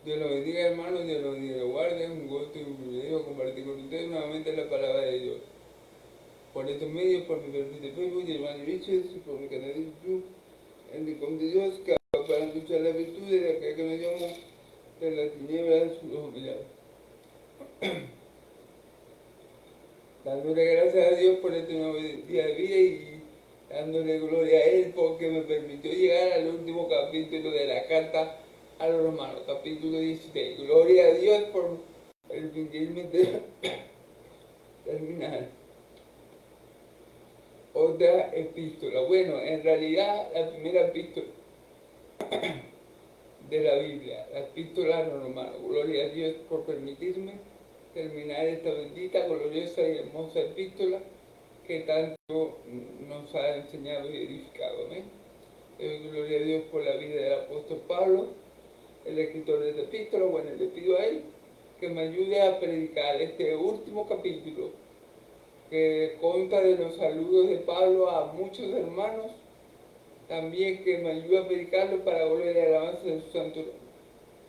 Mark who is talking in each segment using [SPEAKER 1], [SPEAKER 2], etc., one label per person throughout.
[SPEAKER 1] Dios lo bendiga, hermanos, Dios lo bendiga, lo guarde. Un gusto y un privilegio compartir con ustedes nuevamente la palabra de Dios. Por estos medios, por mi perfil de Facebook, de hermano Richards, y por mi canal de YouTube, en el con de Dios, que para luchar la virtud de la que nos llamó de la tiniebla de su humildad. Dándole gracias a Dios por este nuevo día de vida y dándole gloria a Él porque me permitió llegar al último capítulo de la carta a los romanos, capítulo 16. Gloria a Dios por permitirme terminar otra epístola. Bueno, en realidad la primera epístola de la Biblia, la epístola a los romanos. Gloria a Dios por permitirme terminar esta bendita, gloriosa y hermosa epístola que tanto nos ha enseñado y edificado. ¿Amén? Gloria a Dios por la vida del apóstol Pablo, el escritor de esta epístola. Bueno, le pido a él que me ayude a predicar este último capítulo que consta de los saludos de Pablo a muchos hermanos, también que me ayude a predicarlo para gloria y alabanza de su santo nombre.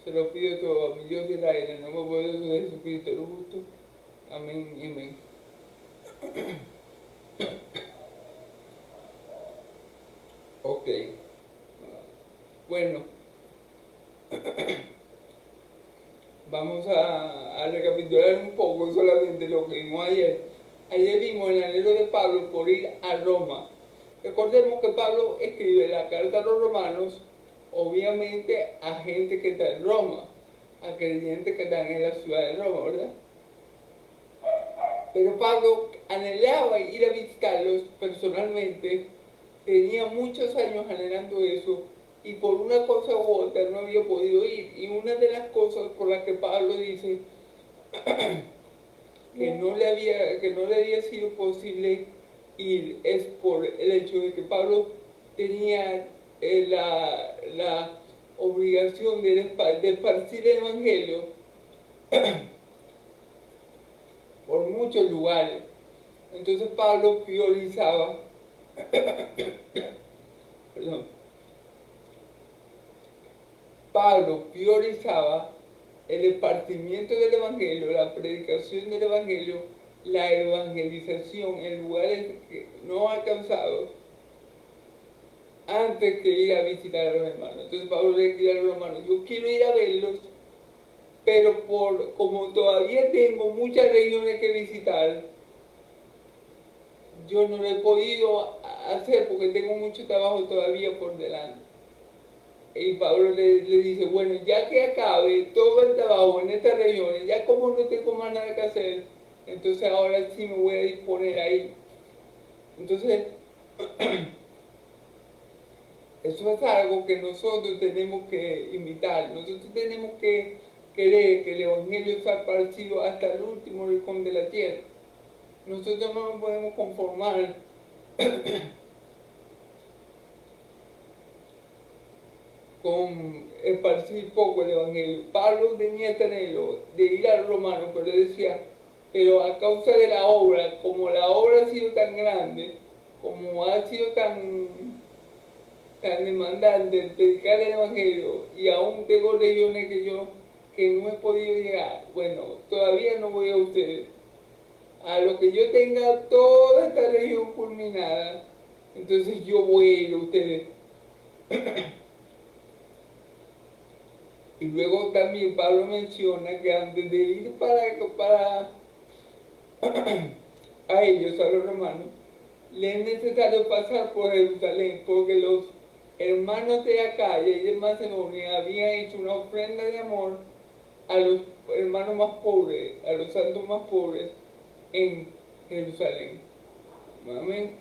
[SPEAKER 1] Se lo pido todo a mi Dios del aire, en el nombre poderoso de Jesucristo el justo. Amén y amén. Ok. Bueno, vamos a recapitular un poco solamente lo que vimos ayer. Ayer vimos el anhelo de Pablo por ir a Roma. Recordemos que Pablo escribe la carta a los romanos, obviamente a gente que está en Roma, a creyentes que están en la ciudad de Roma, ¿verdad? Pero Pablo anhelaba ir a visitarlos personalmente, tenía muchos años anhelando eso, y por una cosa u otra no había podido ir. Y una de las cosas por las que Pablo dice que no le había sido posible ir es por el hecho de que Pablo tenía la obligación de esparcir el Evangelio por muchos lugares. Entonces Pablo priorizaba, perdón, Pablo priorizaba el esparcimiento del Evangelio, la predicación del Evangelio, la evangelización en lugares no alcanzados, antes que ir a visitar a los hermanos. Entonces Pablo le dice a los hermanos, yo quiero ir a verlos, pero como todavía tengo muchas regiones que visitar, yo no lo he podido hacer porque tengo mucho trabajo todavía por delante. Y Pablo le dice, bueno, ya que acabe todo el trabajo en estas regiones, ya como no tengo más nada que hacer, entonces ahora sí me voy a disponer ahí. Entonces, eso es algo que nosotros tenemos que imitar. Nosotros tenemos que querer que el Evangelio sea esparcido hasta el último rincón de la tierra. Nosotros no nos podemos conformar con esparcir poco el Evangelio. Pablo tenía este anhelo de ir al romano, pero decía, pero a causa de la obra, como la obra ha sido tan grande, como ha sido tan demandante el predicar el Evangelio, y aún tengo regiones que no he podido llegar, bueno, todavía no voy a ustedes. A lo que yo tenga toda esta región culminada, entonces yo voy a ir a ustedes. Y luego también Pablo menciona que antes de ir para a ellos, a los romanos, les es necesario pasar por Jerusalén, porque los hermanos de Acaya y de Macedonia habían hecho una ofrenda de amor a los hermanos más pobres, a los santos más pobres en Jerusalén. Amén.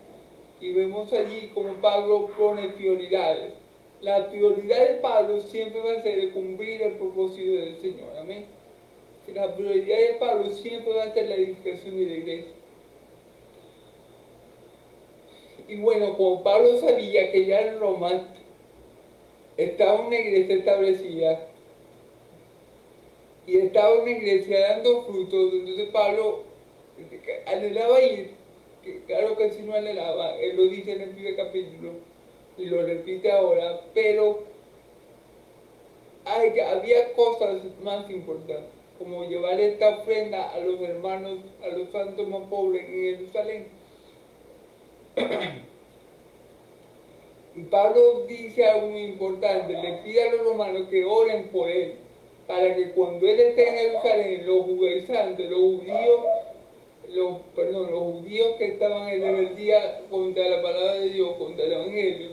[SPEAKER 1] Y vemos allí como Pablo pone prioridades. La prioridad de Pablo siempre va a ser cumplir el propósito del Señor. Amén. La prioridad de Pablo siempre va a ser la edificación de la iglesia. Y bueno, como Pablo sabía que ya en Roma estaba una iglesia establecida y estaba una iglesia dando frutos, entonces Pablo anhelaba ir, que claro que sí no anhelaba, él lo dice en el primer capítulo y lo repite ahora, pero había cosas más importantes, como llevar esta ofrenda a los hermanos, a los santos más pobres en Jerusalén. Y Pablo dice algo muy importante, le pide a los romanos que oren por él, para que cuando él esté en Jerusalén, los judaizantes, los judíos que estaban en rebeldía contra la palabra de Dios, contra el Evangelio,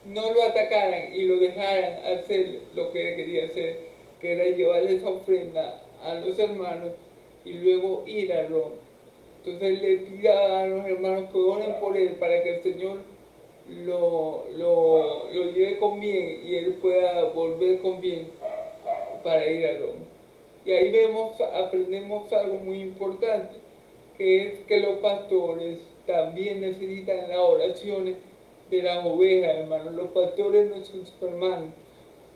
[SPEAKER 1] no lo atacaran y lo dejaran hacer lo que él quería hacer, que era llevar esa ofrenda a los hermanos y luego ir a Roma. Entonces le pida a los hermanos que oren por él para que el Señor lo lleve con bien y él pueda volver con bien para ir a Roma. Y ahí aprendemos algo muy importante, que es que los pastores también necesitan las oraciones de las ovejas, hermanos. Los pastores no son Superman,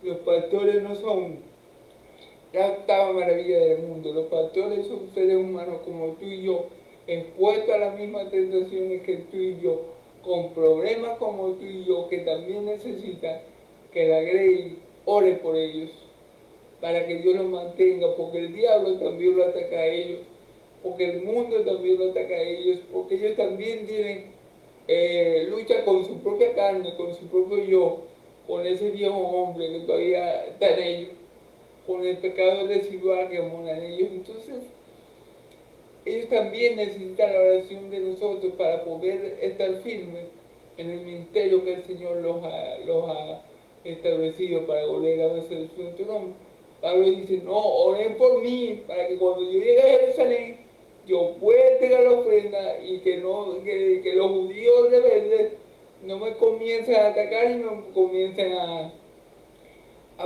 [SPEAKER 1] los pastores no son la octava maravilla del mundo. Los pastores son seres humanos como tú y yo, expuestos a las mismas tentaciones que tú y yo, con problemas como tú y yo, que también necesitan que la Grey ore por ellos, para que Dios los mantenga, porque el diablo también lo ataca a ellos, porque el mundo también lo ataca a ellos, porque ellos también tienen lucha con su propia carne, con su propio yo, con ese viejo hombre que todavía está en ellos, con el pecado residual que mora en ellos. Entonces, ellos también necesitan la oración de nosotros para poder estar firmes en el ministerio que el Señor los ha establecido para volver a vencer su nombre. Pablo dice, no, oren por mí, para que cuando yo llegue a Jerusalén, yo pueda entregar la ofrenda y que los judíos rebeldes no me comiencen a atacar y me comiencen a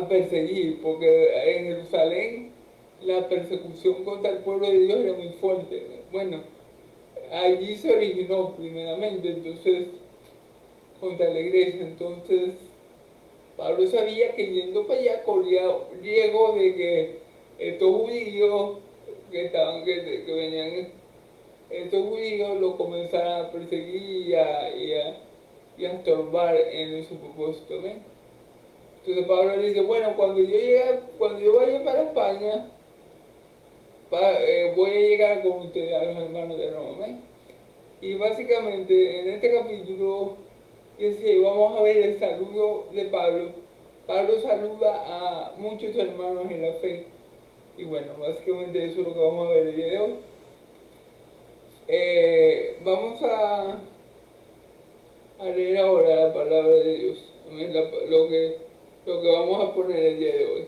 [SPEAKER 1] perseguir, porque en Jerusalén la persecución contra el pueblo de Dios era muy fuerte. Bueno, allí se originó primeramente, entonces, contra la iglesia. Entonces, Pablo sabía que yendo para allá corría riesgo de que estos judíos que venían, estos judíos lo comenzaran a perseguir y a estorbar en su propósito, ¿ven? Entonces Pablo le dice, bueno, cuando yo vaya para España, voy a llegar con ustedes a los hermanos de Roma, ¿ven? Y básicamente en este capítulo 16 vamos a ver el saludo de Pablo. Pablo saluda a muchos hermanos en la fe. Y bueno, básicamente eso es lo que vamos a ver el día de hoy. Vamos a leer ahora la palabra de Dios, lo que vamos a poner el día de hoy.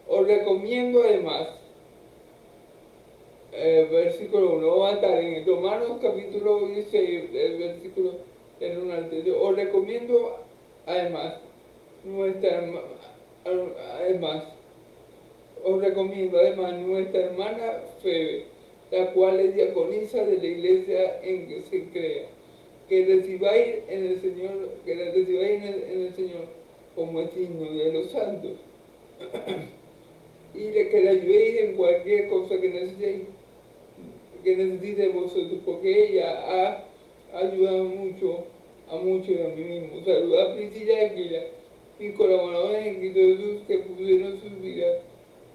[SPEAKER 1] Os recomiendo además, versículo 1, vamos a estar en Romanos capítulo 16, el versículo del 1 al 3. Os recomiendo además, os recomiendo además nuestra hermana Febe, la cual es diaconisa de la iglesia en que se crea, que recibáis en el Señor, que la recibáis en el Señor como es digno de los santos, y de que la ayudéis en cualquier cosa que necesite de vosotros, porque ella ha ayudado mucho a muchos de mí mismo. Saludad a Priscila y Aquila, mis colaboradores en Cristo Jesús, que pusieron sus vidas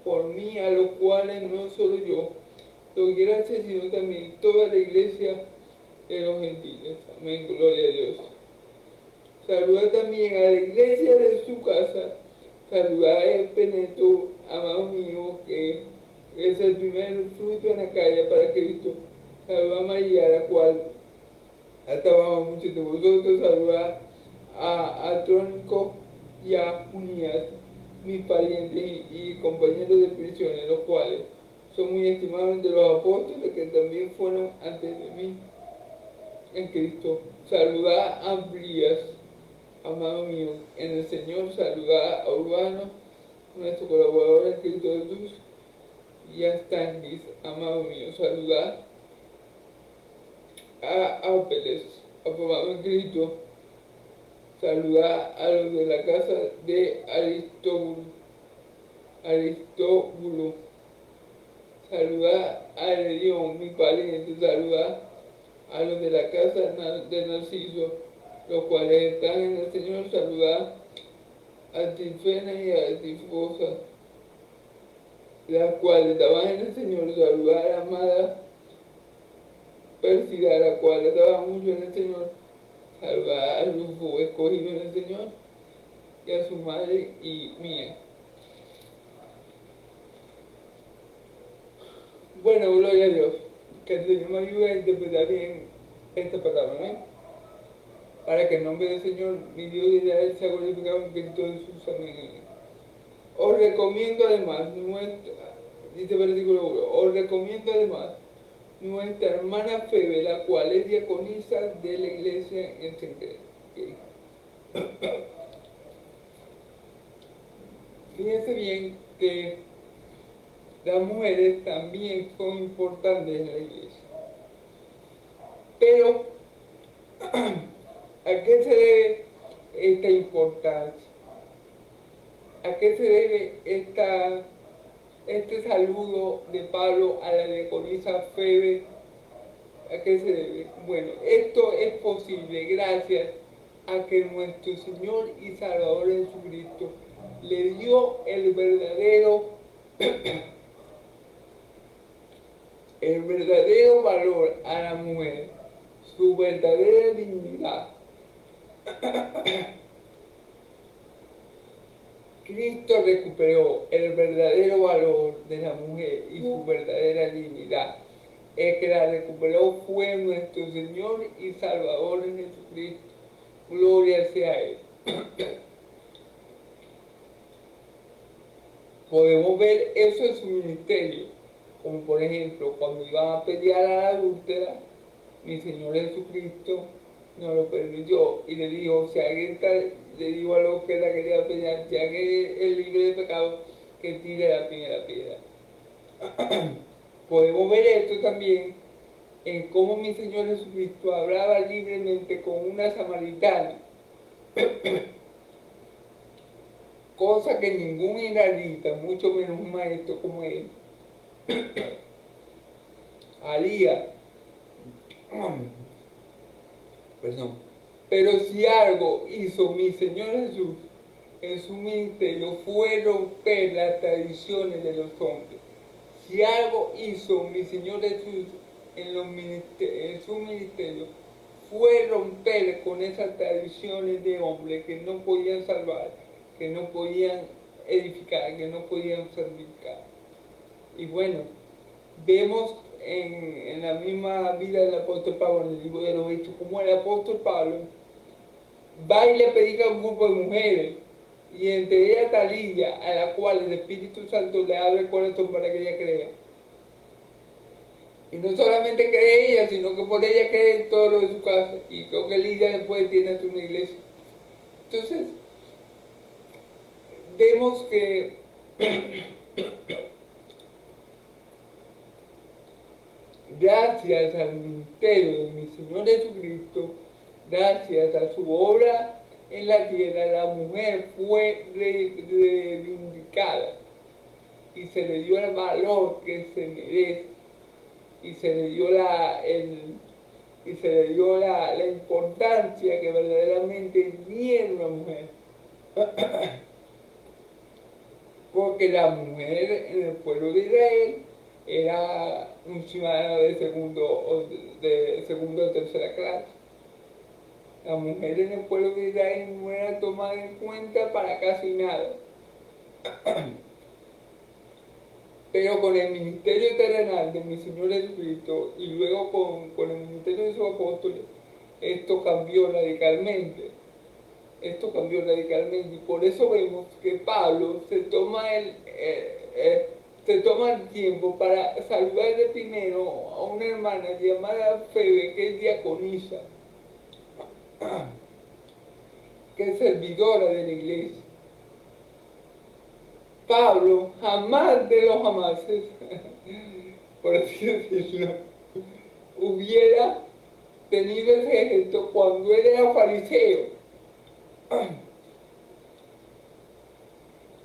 [SPEAKER 1] por mí, a los cuales no solo yo doy gracias, sino también toda la iglesia de los gentiles. Amén, gloria a Dios. Saludad también a la iglesia de su casa. Saludad a Epeneto, amado mío, que es el primer fruto en la calle para Cristo. Saludad a María, la cual ha trabajado mucho de vosotros. Saludad a Trónico y a Unías, mis parientes y compañeros de prisiones, los cuales son muy estimados entre los apóstoles que también fueron antes de mí en Cristo. Saludad a Amplías, amado mío, en el Señor. Saludad a Urbano, nuestro colaborador en Cristo Jesús, y a Stanlis, amado mío. Saludad a Ápeles, aprobado en Cristo. Saludad a los de la casa de Aristóbulo. Saludad a Herodión, mi pariente. Saludad a los de la casa de Narciso, los cuales están en el Señor. Saludad a Tifena y a Tifosa, las cuales daban en el Señor, saludar a la amada Pérsida, la cual daba mucho en el Señor, saludar a Rufo, escogido en el Señor, y a su madre y mía. Bueno, gloria a Dios, que el Señor me ayude a interpretar bien esta palabra, ¿no? Para que el nombre del Señor, mi Dios y de Israel, sea glorificado en Cristo Jesús. Amén. Os recomiendo además, dice el versículo 1, os recomiendo además nuestra hermana Febe, la cual es diaconisa de la iglesia en Central. Fíjense bien que las mujeres también son importantes en la iglesia. Pero, ¿a qué se debe esta importancia? ¿A qué se debe este saludo de Pablo a la diaconisa Febe? ¿A qué se debe? Bueno, esto es posible gracias a que nuestro Señor y Salvador Jesucristo le dio el verdadero valor a la mujer, su verdadera dignidad. Cristo recuperó el verdadero valor de la mujer y su verdadera dignidad. El que la recuperó fue nuestro Señor y Salvador Jesucristo. Gloria sea a Él. Podemos ver eso en su ministerio, como por ejemplo cuando iban a pelear a la adúltera, mi Señor Jesucristo no lo permitió y le dijo, si alguien le dijo a los que la quería pelear, si alguien es libre de pecado, que tire la primera piedra. Podemos ver esto también en cómo mi Señor Jesucristo hablaba libremente con una samaritana, cosa que ningún israelita, mucho menos un maestro como él, haría. Perdón. Pero si algo hizo mi Señor Jesús en su ministerio fue romper las tradiciones de los hombres. Si algo hizo mi Señor Jesús en su ministerio fue romper con esas tradiciones de hombres que no podían salvar, que no podían edificar, que no podían santificar. Y bueno, vemos en la misma vida del apóstol Pablo, en el libro de los Hechos, como el apóstol Pablo va y le predica a un grupo de mujeres, y entre ellas está Lidia, a la cual el Espíritu Santo le abre el corazón para que ella crea. Y no solamente cree ella, sino que por ella cree en todo lo de su casa. Y creo que Lidia después tiene una iglesia. Entonces, vemos que gracias al ministerio de mi Señor Jesucristo, gracias a su obra en la tierra, la mujer fue reivindicada y se le dio el valor que se merece y se le dio la importancia que verdaderamente tiene una mujer. Porque la mujer en el pueblo de Israel era un ciudadano de segundo o tercera clase. La mujer en el pueblo de Israel no era tomada en cuenta para casi nada. Pero con el ministerio terrenal de mi Señor Jesucristo y luego con el ministerio de sus apóstoles, esto cambió radicalmente. Esto cambió radicalmente y por eso vemos que Pablo se toma el tiempo para saludar de primero a una hermana llamada Febe, que es diaconisa, que es servidora de la iglesia. Pablo jamás de los jamases, por así decirlo, hubiera tenido ese gesto cuando él era fariseo.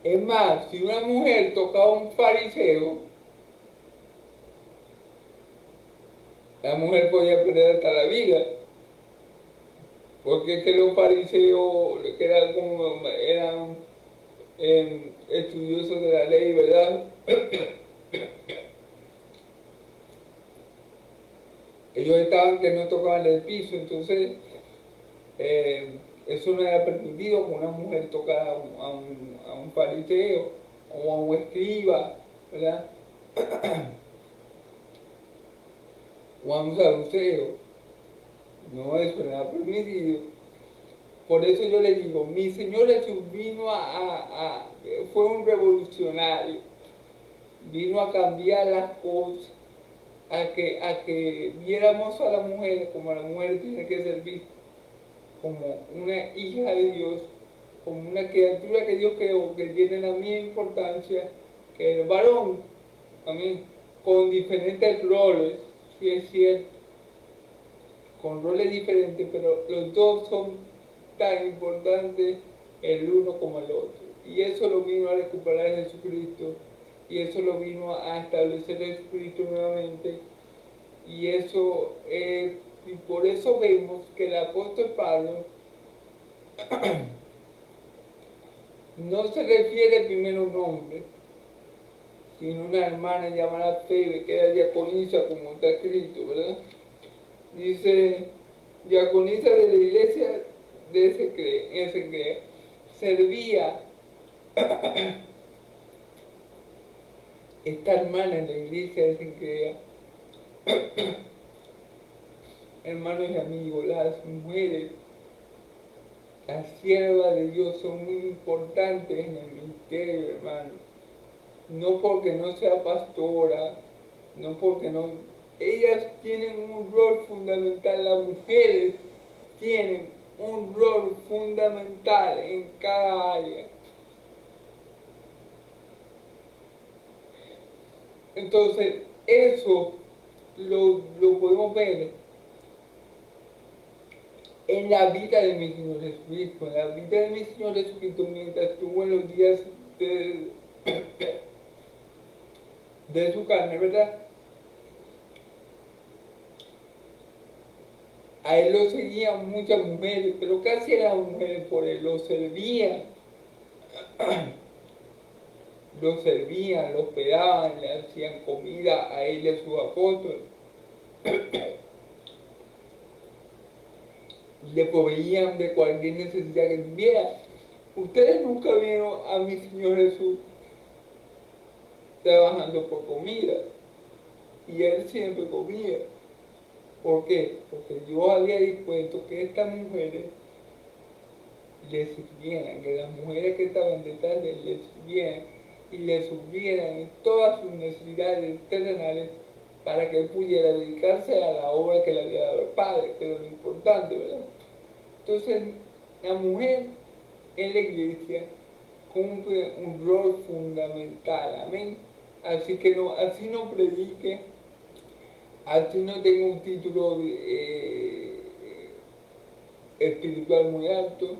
[SPEAKER 1] Es más, si una mujer tocaba a un fariseo, la mujer podía perder hasta la vida. Porque es que los fariseos, que eran estudiosos de la ley, ¿verdad? Ellos estaban que no tocaban el piso, entonces eso no era permitido que una mujer tocara a un fariseo o a un escriba, ¿verdad? O a un saduceo. No, eso no era permitido. Por eso yo le digo, mi Señor Jesús vino fue un revolucionario, vino a cambiar las cosas, a que viéramos a la mujer como la mujer tiene que servir, como una hija de Dios, como una criatura que Dios creó, que tiene la misma importancia que el varón, amén, con diferentes roles, si es cierto, con roles diferentes, pero los dos son tan importantes el uno como el otro. Y eso lo vino a recuperar Jesucristo, y eso lo vino a establecer Jesucristo nuevamente, y eso y por eso vemos que el apóstol Pablo no se refiere primero a un hombre, sino a una hermana llamada Febe, que era diaconisa, como está escrito, ¿verdad? Dice, diaconisa de la iglesia de Secrea, servía esta hermana en la iglesia de Secrea. Hermanos y amigos, las mujeres, las siervas de Dios son muy importantes en el ministerio, hermano. No porque no sea pastora, no porque no... Ellas tienen un rol fundamental, las mujeres tienen un rol fundamental en cada área. Entonces, eso lo podemos ver en la vida de mi Señor Jesucristo, en la vida de mi Señor Jesucristo mientras estuvo en los días de su carne, ¿verdad? A él lo seguían muchas mujeres, pero casi eran mujeres por él, lo servían, lo hospedaban, le hacían comida a él y a sus apóstoles, le proveían de cualquier necesidad que tuviera. Ustedes nunca vieron a mi Señor Jesús trabajando por comida, y él siempre comía. ¿Por qué? Porque Dios había dispuesto que estas mujeres le sirvieran, que las mujeres que estaban detrás de él le sirvieran y le sirvieran en todas sus necesidades terrenales para que él pudiera dedicarse a la obra que le había dado el Padre, que es lo importante, ¿verdad? Entonces, la mujer en la iglesia cumple un rol fundamental, amén. Así que no, así no predique, así no tenga un título espiritual muy alto,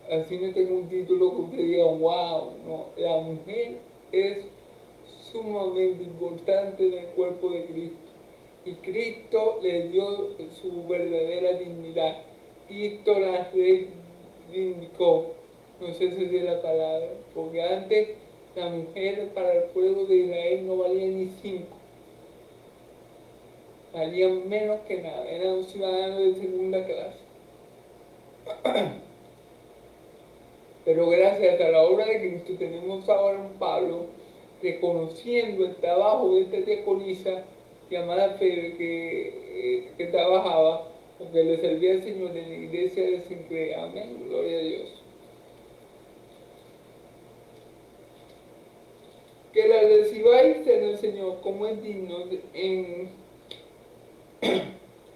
[SPEAKER 1] así no tenga un título que usted diga, wow, no, la mujer es sumamente importante en el cuerpo de Cristo. Y Cristo le dio su verdadera dignidad. Cristo la reivindicó. No sé si es la palabra, porque antes la mujer para el pueblo de Israel no valía ni 5. Valían menos que nada, eran un ciudadano de segunda clase. Pero gracias a la obra de Cristo tenemos ahora un Pablo reconociendo el trabajo de esta diaconisa llamada Febe que trabajaba o que le servía al Señor en la iglesia de Sincrea. Amén, gloria a Dios. Que la recibáis en el Señor como es digno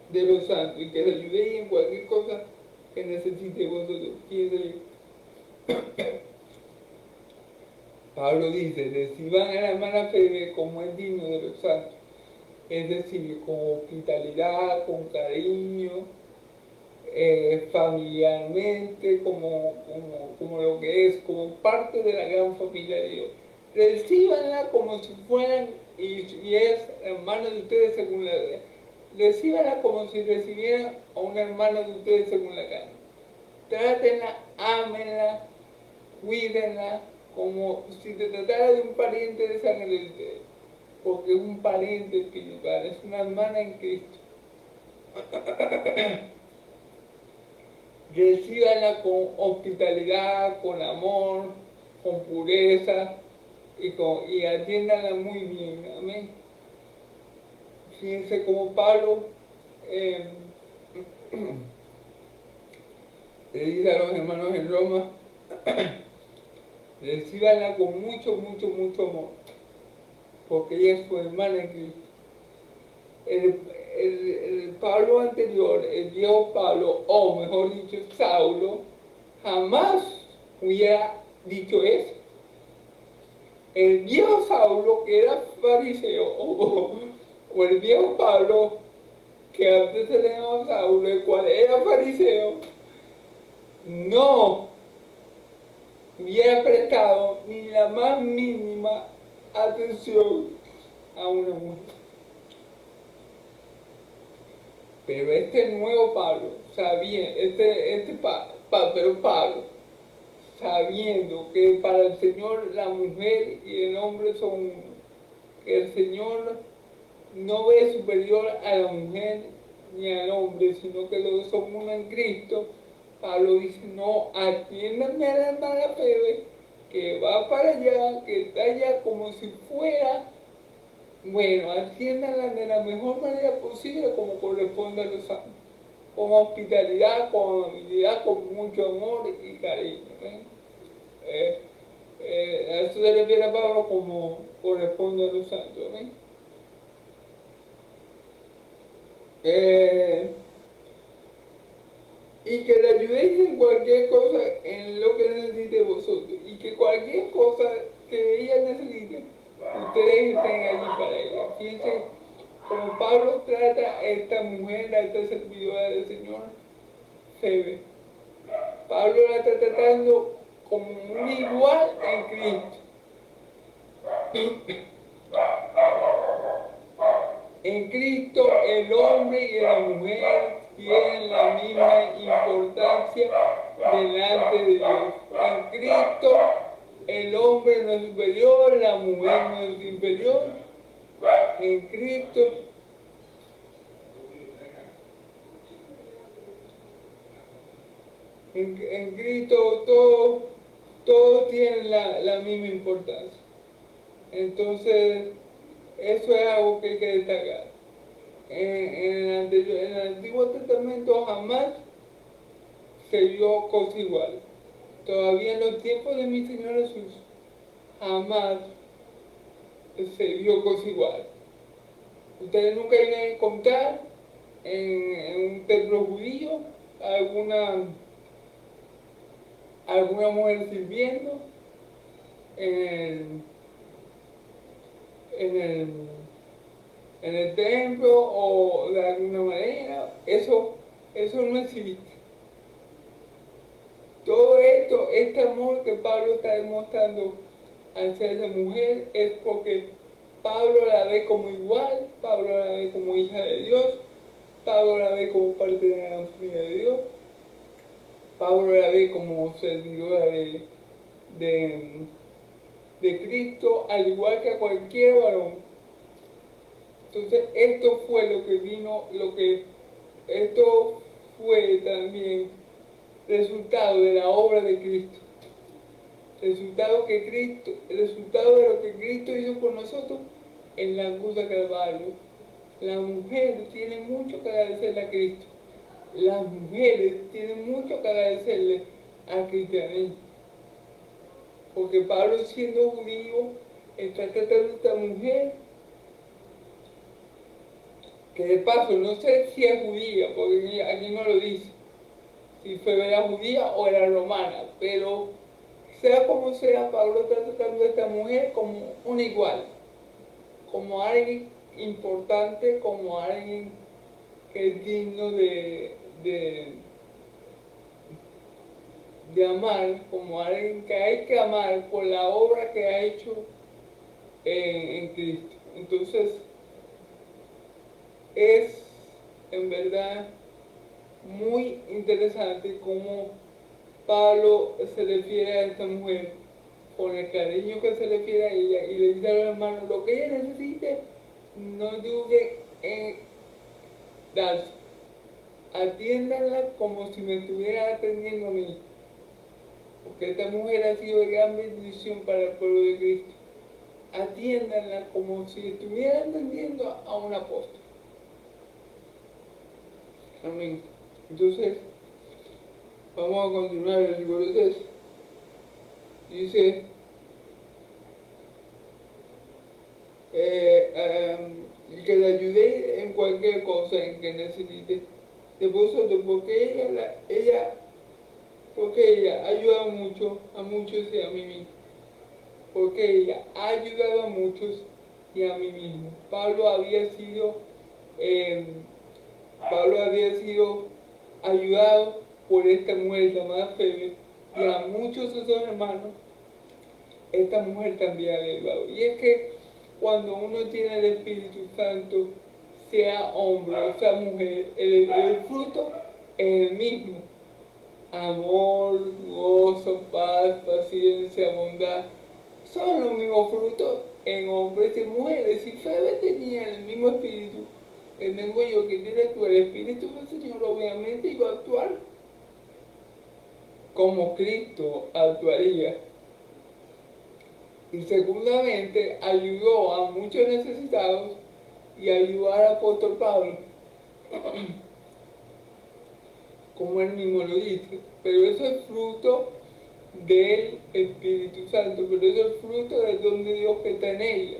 [SPEAKER 1] de los santos y que la ayudéis en cualquier cosa que necesite vosotros. Pablo dice, reciban a la hermana Febe como es digno de los santos, es decir, con hospitalidad, con cariño, familiarmente, como lo que es, como parte de la gran familia de Dios. Recíbanla como si fueran, y es hermano de ustedes según la ley. Recíbanla como si recibieran a un hermano de ustedes según la carne. Trátenla, ámenla, cuídenla como si te tratara de un pariente de sangre de ustedes, porque es un pariente espiritual, es una hermana en Cristo. Recíbanla con hospitalidad, con amor, con pureza y atiéndanla muy bien. Amén. Fíjense como Pablo eh, le dice a los hermanos en Roma, recíbanla con mucho, mucho, mucho amor, porque ella es su hermana en Cristo. El, el Pablo anterior, el viejo Pablo, o mejor dicho, Saulo, jamás hubiera dicho eso. El viejo Saulo, que era fariseo, o el viejo Pablo, que antes se le llamaba Saulo, el cual era fariseo, no hubiera prestado ni la más mínima atención a una mujer. Pero este nuevo Pablo, pero Pablo, sabiendo que para el Señor la mujer y el hombre son uno, que el Señor no ve superior a la mujer ni al hombre, sino que los dos son uno en Cristo, Pablo dice, no, atiéndame a la hermana Febe, que va para allá, que está allá como si fuera, bueno, atiéndanla de la mejor manera posible como corresponde a los santos, con hospitalidad, con amabilidad, con mucho amor y cariño. ¿Eh? A eso se refiere a Pablo como corresponde a los santos. Y que le ayudéis en cualquier cosa en lo que necesite vosotros, y que cualquier cosa que ella necesite, ustedes estén allí para ella. Fíjense como Pablo trata a esta mujer, a esta servidora del Señor, Febe. Pablo la está tratando como un igual en Cristo. En Cristo el hombre y la mujer tienen la misma importancia delante de Dios. En Cristo el hombre no es superior, la mujer no es inferior. En Cristo en Cristo todos tienen la misma importancia. Entonces, eso es algo que hay que destacar. En el Antiguo Testamento jamás se vio cosa igual. Todavía en los tiempos de mi Señor Jesús, jamás se vio cosa igual. Ustedes nunca iban a encontrar en un templo judío alguna mujer sirviendo en el, en el, en el templo o de alguna manera. Eso no existe. Todo esto, este amor que Pablo está demostrando hacia esa mujer es porque Pablo la ve como igual, Pablo la ve como hija de Dios, Pablo la ve como parte de la familia de Dios, Pablo la ve como servidora de Cristo, al igual que a cualquier varón. Entonces esto fue lo que vino, esto fue también resultado de la obra de Cristo. Resultado de lo que Cristo hizo por nosotros en la cruz de Calvario. La mujer tiene mucho que agradecerle a Cristo. Las mujeres tienen mucho que agradecerle al cristianismo. Porque Pablo, siendo judío, está tratando a esta mujer, que de paso no sé si es judía, porque aquí no lo dice, si era judía o era romana, pero sea como sea, Pablo está tratando a esta mujer como un igual, como alguien importante, como alguien que es digno de amar, como alguien que hay que amar por la obra que ha hecho en Cristo. Entonces, es en verdad muy interesante cómo Pablo se refiere a esta mujer con el cariño que se le refiere a ella, y le dice a los hermanos, lo que ella necesite, no dude en darse. Atiéndanla como si me estuviera atendiendo a mí, porque esta mujer ha sido de gran bendición para el pueblo de Cristo. Atiéndanla como si estuviera atendiendo a un apóstol. Amén. Entonces, vamos a continuar el libro de Efesios. Dice, y que le ayudé en cualquier cosa en que necesite de vosotros, porque ella ha ayudado mucho a muchos y a mí mismo. Porque ella ha ayudado a muchos y a mí mismo. Eh, Pablo había sido ayudado por esta mujer llamada Febe, y a muchos de sus hermanos esta mujer también había ayudado. Y es que cuando uno tiene el Espíritu Santo, sea hombre o sea mujer, el fruto es el mismo. Amor, gozo, paz, paciencia, bondad, son los mismos frutos en hombres y mujeres. Si Febe tenía el mismo espíritu, el mismo yo que tiene tú, el espíritu del Señor obviamente iba a actuar como Cristo actuaría. Y segundamente ayudó a muchos necesitados y ayudó al apóstol Pablo, como él mismo lo dice. Pero eso es fruto del Espíritu Santo, pero eso es fruto del don de Dios que está en ella.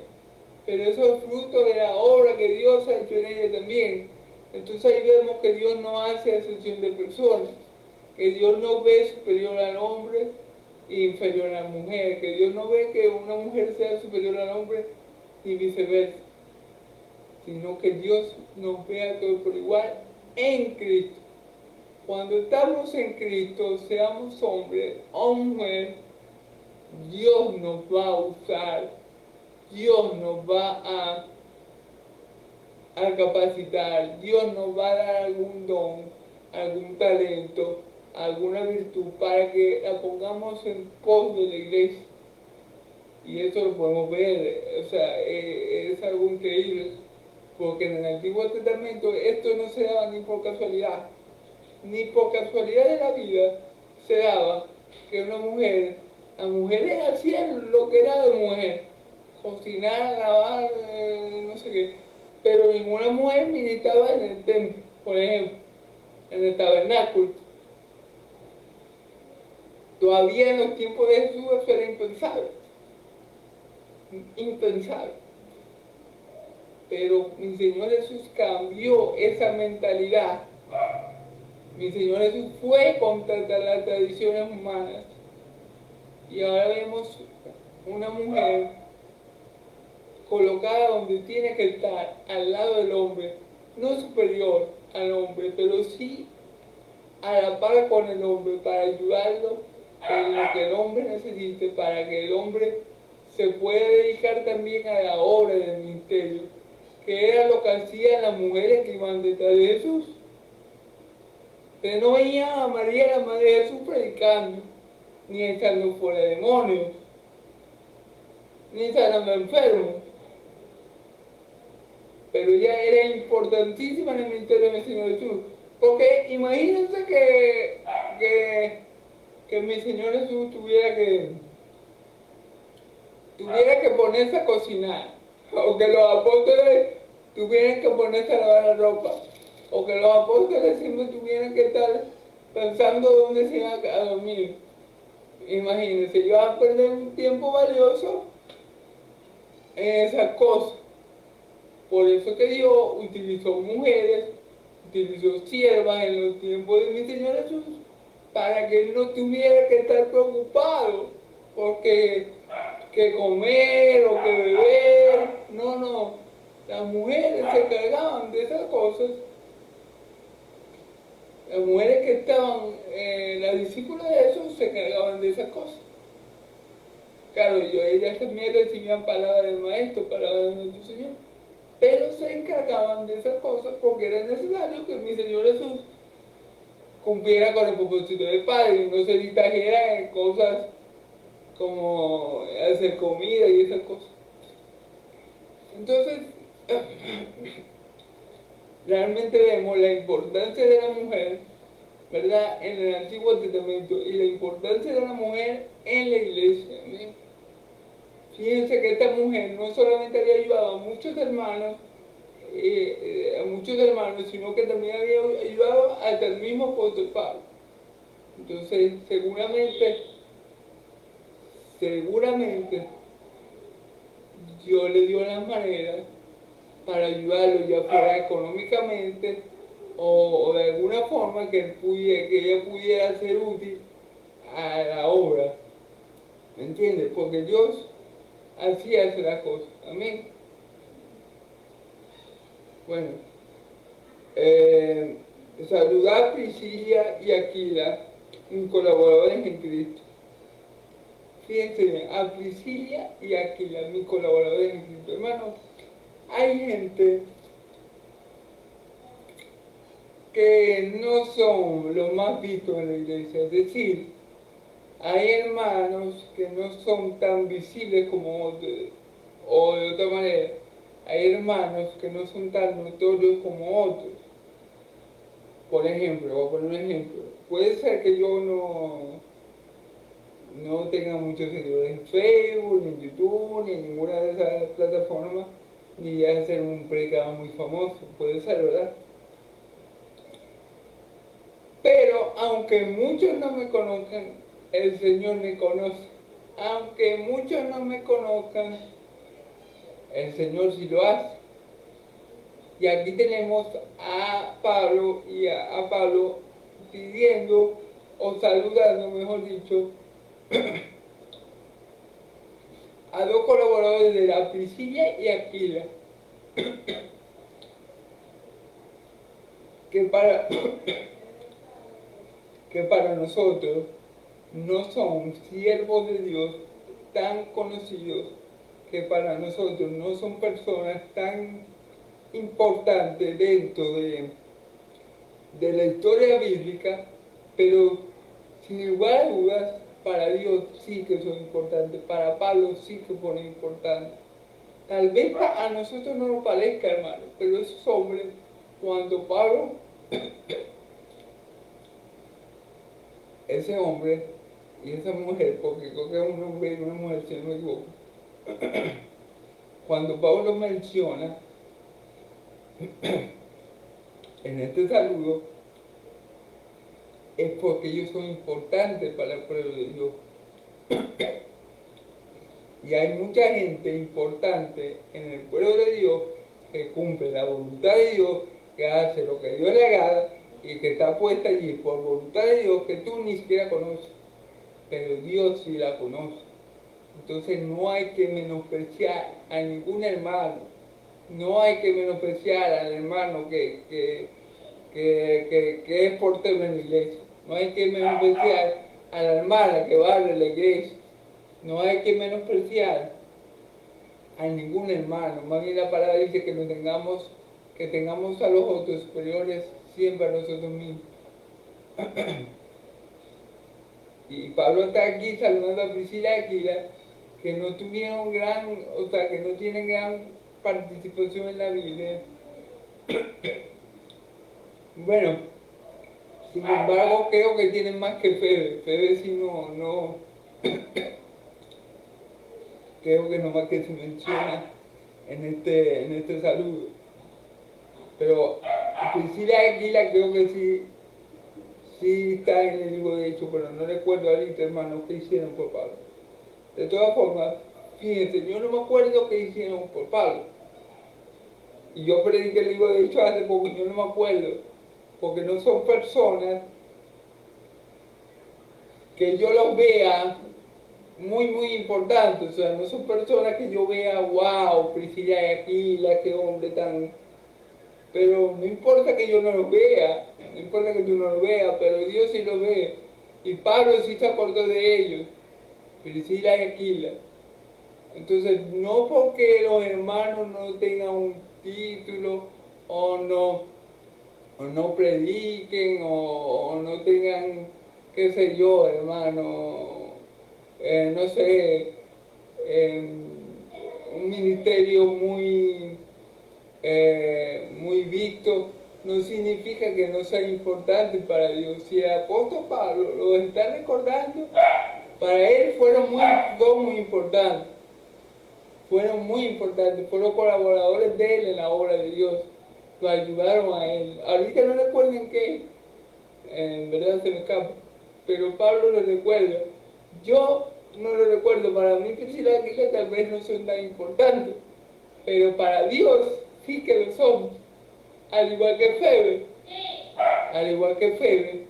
[SPEAKER 1] Pero eso es fruto de la obra que Dios ha hecho en ella también. Entonces ahí vemos que Dios no hace excepción de personas, que Dios no ve superior al hombre e inferior a la mujer, que Dios no ve que una mujer sea superior al hombre y viceversa, sino que Dios nos ve a todos por igual en Cristo. Cuando estamos en Cristo, seamos hombre o mujer, Dios nos va a usar, Dios nos va a capacitar, Dios nos va a dar algún don, algún talento, alguna virtud para que la pongamos en pos de la iglesia. Y eso lo podemos ver, o sea, es algo increíble, porque en el Antiguo Testamento esto no se daba ni por casualidad de la vida se daba que una mujer, las mujeres hacían lo que era de mujer, cocinar, lavar, no sé qué, pero ninguna mujer militaba en el templo, por ejemplo, en el tabernáculo. Todavía en los tiempos de Jesús eso era impensable, impensable. Pero mi Señor Jesús cambió esa mentalidad. Mi Señor Jesús fue contra las tradiciones humanas, y ahora vemos una mujer colocada donde tiene que estar, al lado del hombre, no superior al hombre, pero sí a la par con el hombre, para ayudarlo en lo que el hombre necesite, para que el hombre se pueda dedicar también a la obra del ministerio, que era lo que hacían las mujeres que iban detrás de Jesús. Usted no veía a María, la madre de Jesús, predicando, ni echando fuera demonios, ni sanando enfermos. Pero ella era importantísima en el ministerio del Señor Jesús. Porque imagínense que mi Señor Jesús tuviera que ponerse a cocinar, o que los apóstoles tuvieran que ponerse a lavar la ropa, o que los apóstoles siempre tuvieran que estar pensando dónde se iban a dormir. Imagínense, ellos van a perder un tiempo valioso en esas cosas. Por eso que Dios utilizó mujeres, utilizó siervas en los tiempos de mi Señor Jesús, para que Él no tuviera que estar preocupado porque que comer o que beber. No, no. Las mujeres se encargaban de esas cosas. Las mujeres que estaban, las discípulas de Jesús, se encargaban de esas cosas. Claro, ellas también recibían palabras del Maestro, palabras de nuestro Señor, pero se encargaban de esas cosas porque era necesario que mi Señor Jesús cumpliera con el propósito del Padre y no se distrajera en cosas como hacer comida y esas cosas. Entonces, realmente vemos la importancia de la mujer, ¿verdad?, en el Antiguo Testamento y la importancia de la mujer en la iglesia. ¿Sí? Fíjense que esta mujer no solamente había ayudado a muchos hermanos, sino que también había ayudado hasta el mismo apóstol Pablo. Entonces, seguramente Dios le dio las maneras para ayudarlo, ya fuera económicamente o de alguna forma que ella pudiera ser útil a la obra. ¿Me entiendes? Porque Dios así hace las cosas. Amén. Bueno, saludar a Priscila y Aquila, mis colaboradores en Cristo. Fíjense bien, a Priscila y Aquila, mis colaboradores en Cristo. Hermanos, hay gente que no son los más vistos en la iglesia, es decir, hay hermanos que no son tan visibles como otros, o de otra manera, hay hermanos que no son tan notorios como otros. Por ejemplo, voy a poner un ejemplo. Puede ser que yo no tenga muchos seguidores en Facebook, ni en YouTube, ni en ninguna de esas plataformas, ni ya ser un predicador muy famoso. Puede ser, ¿verdad? Pero aunque muchos no me conozcan, el Señor me conoce. Aunque muchos no me conozcan, el Señor sí lo hace. Y aquí tenemos a Pablo y a Pablo pidiendo o saludando, mejor dicho, a dos colaboradores de la Priscila y Aquila, que para, que para nosotros no son siervos de Dios tan conocidos, que para nosotros no son personas tan importantes dentro de la historia bíblica, pero sin lugar a dudas, para Dios sí que son importantes, para Pablo sí que fueron importantes. Tal vez a nosotros no nos parezca, hermano, pero esos hombres, cuando Pablo, ese hombre y esa mujer, porque creo que es un hombre y una mujer, si no me equivoco, cuando Pablo menciona en este saludo, es porque ellos son importantes para el pueblo de Dios. Y hay mucha gente importante en el pueblo de Dios que cumple la voluntad de Dios, que hace lo que Dios le agrada y que está puesta allí por voluntad de Dios que tú ni siquiera conoces, pero Dios sí la conoce. Entonces no hay que menospreciar a ningún hermano, no hay que menospreciar al hermano que es portero en la iglesia, no hay que menospreciar a la hermana que va a la iglesia, no hay que menospreciar a ningún hermano. Más bien la palabra dice que que tengamos a los otros superiores siempre a nosotros mismos. Y Pablo está aquí saludando a Priscila y Aquila, que no tuvieron que no tienen gran participación en la Biblia. Bueno, sin embargo creo que tienen más que Febe. Febe sí no, creo que no más que se menciona en este saludo. Pero Priscila y Aquila creo que sí está en el libro de Hechos, pero no recuerdo ahorita, hermano, qué hicieron por Pablo. De todas formas, fíjense, yo no me acuerdo qué hicieron por Pablo. Y yo prediqué el libro de Hechos hace poco, yo no me acuerdo, porque no son personas que yo los vea muy importantes, o sea, no son personas que yo vea, wow, Priscila y Aquila, qué hombre tan... Pero no importa que yo no los vea, no importa que tú no los veas, pero Dios sí los ve. Y Pablo sí se acordó de ellos, Priscila y Aquila. Entonces, no porque los hermanos no tengan un título o no prediquen o no tengan, qué sé yo, hermano, no sé, un ministerio muy visto, no significa que no sea importante para Dios. Si el apóstol Pablo lo está recordando, para él dos muy importantes. Fueron muy importantes, fueron colaboradores de él en la obra de Dios, lo ayudaron a él. Ahorita no recuerden qué, en verdad se me escapa, pero Pablo lo recuerda. Yo no lo recuerdo, para mí Priscila y Aquila tal vez no son tan importantes, pero para Dios sí que lo son, al igual que Febe,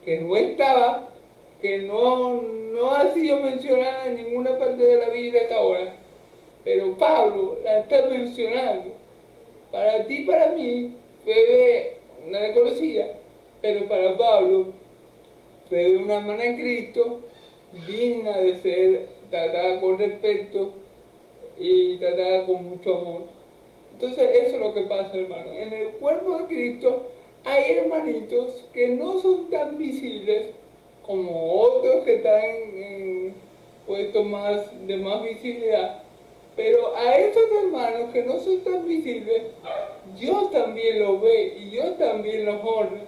[SPEAKER 1] que no estaba, que no ha sido mencionada en ninguna parte de la Biblia hasta ahora, pero Pablo la está mencionando. Para ti, para mí, Febe una desconocida, pero para Pablo fue una hermana en Cristo, digna de ser tratada con respeto y tratada con mucho amor. Entonces eso es lo que pasa, hermano. En el cuerpo de Cristo hay hermanitos que no son tan visibles como otros que están en puestos de más visibilidad. Pero a esos hermanos que no son tan visibles, Dios también los ve y Dios también los honra.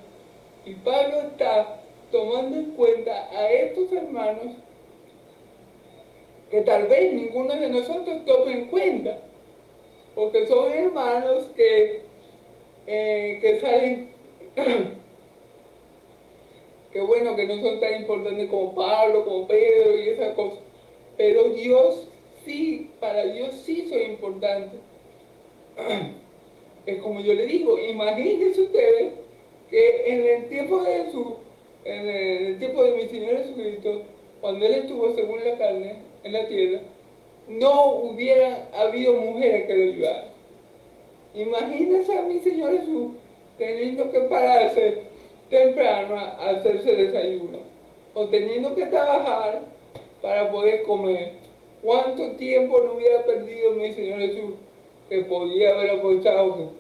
[SPEAKER 1] Y Pablo está tomando en cuenta a estos hermanos que tal vez ninguno de nosotros tome en cuenta, porque son hermanos que salen, que bueno, que no son tan importantes como Pablo, como Pedro y esas cosas, pero Dios sí, para Dios sí son importantes. Es como yo le digo, imagínense ustedes que en el tiempo de Jesús, en el tiempo de mi Señor Jesucristo, cuando Él estuvo según la carne, en la tierra, no hubiera habido mujeres que lo ayudaran. Imagínense a mi Señor Jesús teniendo que pararse temprano a hacerse desayuno, o teniendo que trabajar para poder comer. ¿Cuánto tiempo no hubiera perdido mi Señor Jesús que podía haber aprovechado,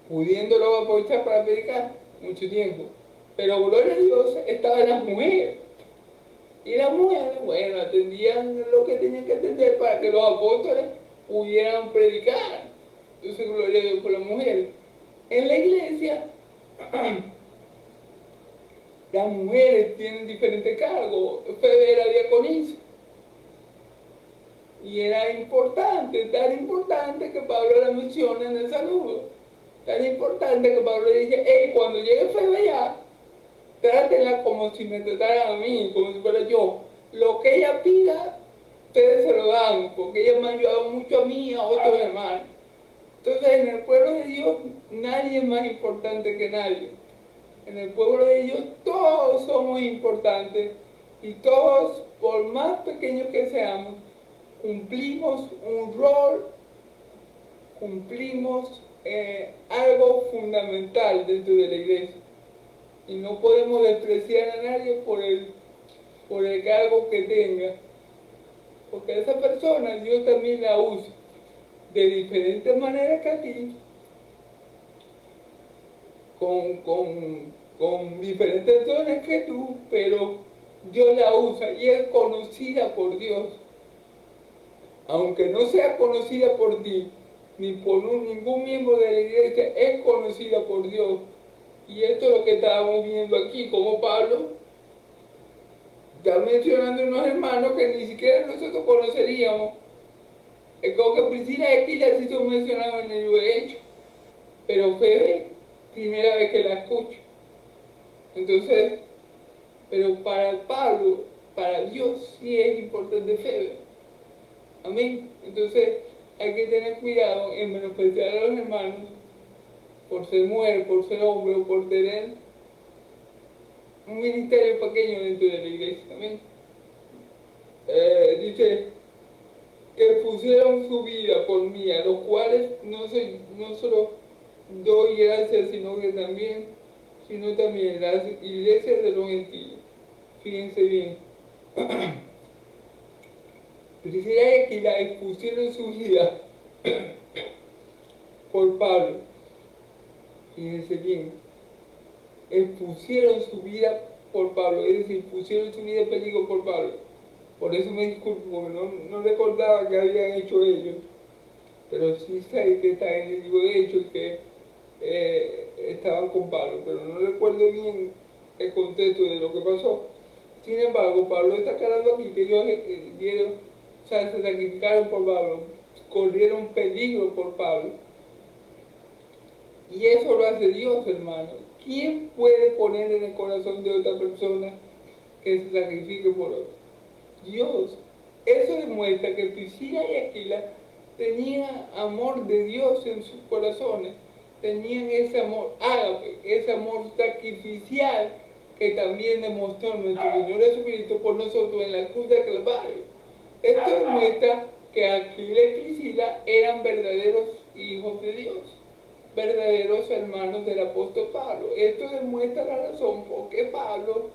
[SPEAKER 1] pudiéndolo aprovechar para predicar mucho tiempo? Pero gloria a Dios, estaban las mujeres. Y las mujeres, bueno, atendían lo que tenían que atender para que los apóstoles pudieran predicar. Entonces, gloria a Dios por las mujeres. En la iglesia, las mujeres tienen diferentes cargos. Febe era diaconisa. Y era importante, tan importante que Pablo la menciona en el saludo. Tan importante que Pablo le dice, hey, cuando llegue Febe ya, trátenla como si me trataran a mí, como si fuera yo. Lo que ella pida, ustedes se lo dan, porque ella me ha ayudado mucho a mí y a otros hermanos. Entonces, en el pueblo de Dios, nadie es más importante que nadie. En el pueblo de Dios, todos somos importantes y todos, por más pequeños que seamos, cumplimos un rol, cumplimos algo fundamental dentro de la iglesia. Y no podemos despreciar a nadie por el cargo que tenga, porque esa persona Dios también la usa de diferentes maneras que a ti, con diferentes dones que tú, pero Dios la usa y es conocida por Dios. Aunque no sea conocida por ti, ni por ningún miembro de la iglesia, es conocida por Dios. Y esto es lo que estábamos viendo aquí, como Pablo está mencionando unos hermanos que ni siquiera nosotros conoceríamos. Es como que Priscila y Aquila sí son mencionados en el libro de Hechos, pero Febe, primera vez que la escucho. Entonces, pero para Pablo, para Dios sí es importante Febe. Amén. Entonces, hay que tener cuidado en menospreciar a los hermanos por ser mujer, por ser hombre o por tener un ministerio pequeño dentro de la iglesia. Amén. Dice que pusieron su vida por mí, a los cuales no solo doy gracias, sino también las iglesias de los gentiles. Fíjense bien. Priscila y Aquila expusieron su vida por Pablo. Fíjense bien. Expusieron su vida por Pablo, es decir, pusieron su vida en peligro por Pablo. Por eso me disculpo, porque no recordaba que habían hecho ellos, pero sí sé que está en el libro de Hechos que estaban con Pablo, pero no recuerdo bien el contexto de lo que pasó. Sin embargo, Pablo está aclarando aquí que ellos dieron, o sea, se sacrificaron por Pablo, corrieron peligro por Pablo. Y eso lo hace Dios, hermano. ¿Quién puede poner en el corazón de otra persona que se sacrifique por otro? Dios. Eso demuestra que Priscila y Aquila tenían amor de Dios en sus corazones. Tenían ese amor ágape, ese amor sacrificial que también demostró nuestro Señor Jesucristo por nosotros en la cruz del Calvario. Esto demuestra que Aquila y Priscila eran verdaderos hijos de Dios, verdaderos hermanos del apóstol Pablo. Esto demuestra la razón por qué Pablo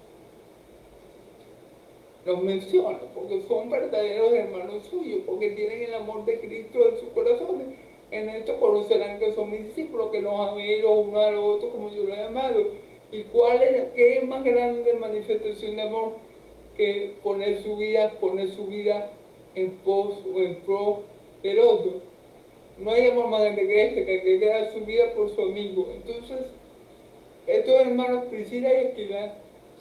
[SPEAKER 1] los menciona, porque son verdaderos hermanos suyos, porque tienen el amor de Cristo en sus corazones. En esto conocerán que son mis discípulos, que los amé los unos a los otros como yo los he amado. ¿Y qué es más grande manifestación de amor que poner su vida en pos o en pro del otro? No hay amor más grande que este, que dar su vida por su amigo. Entonces, estos hermanos Priscila y Aquila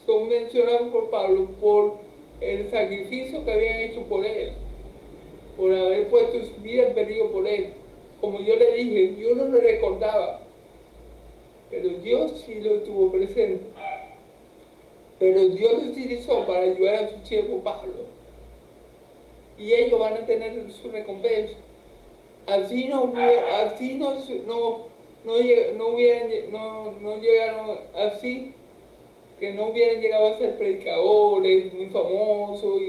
[SPEAKER 1] son mencionados por Pablo por el sacrificio que habían hecho por él, por haber puesto su vida en peligro por él. Como yo le dije, yo no lo recordaba, pero Dios sí lo tuvo presente. Pero Dios lo utilizó para ayudar a su siervo Pablo. Y ellos van a tener su recompensa. Así no llegaron así, que no hubieran llegado a ser predicadores muy famosos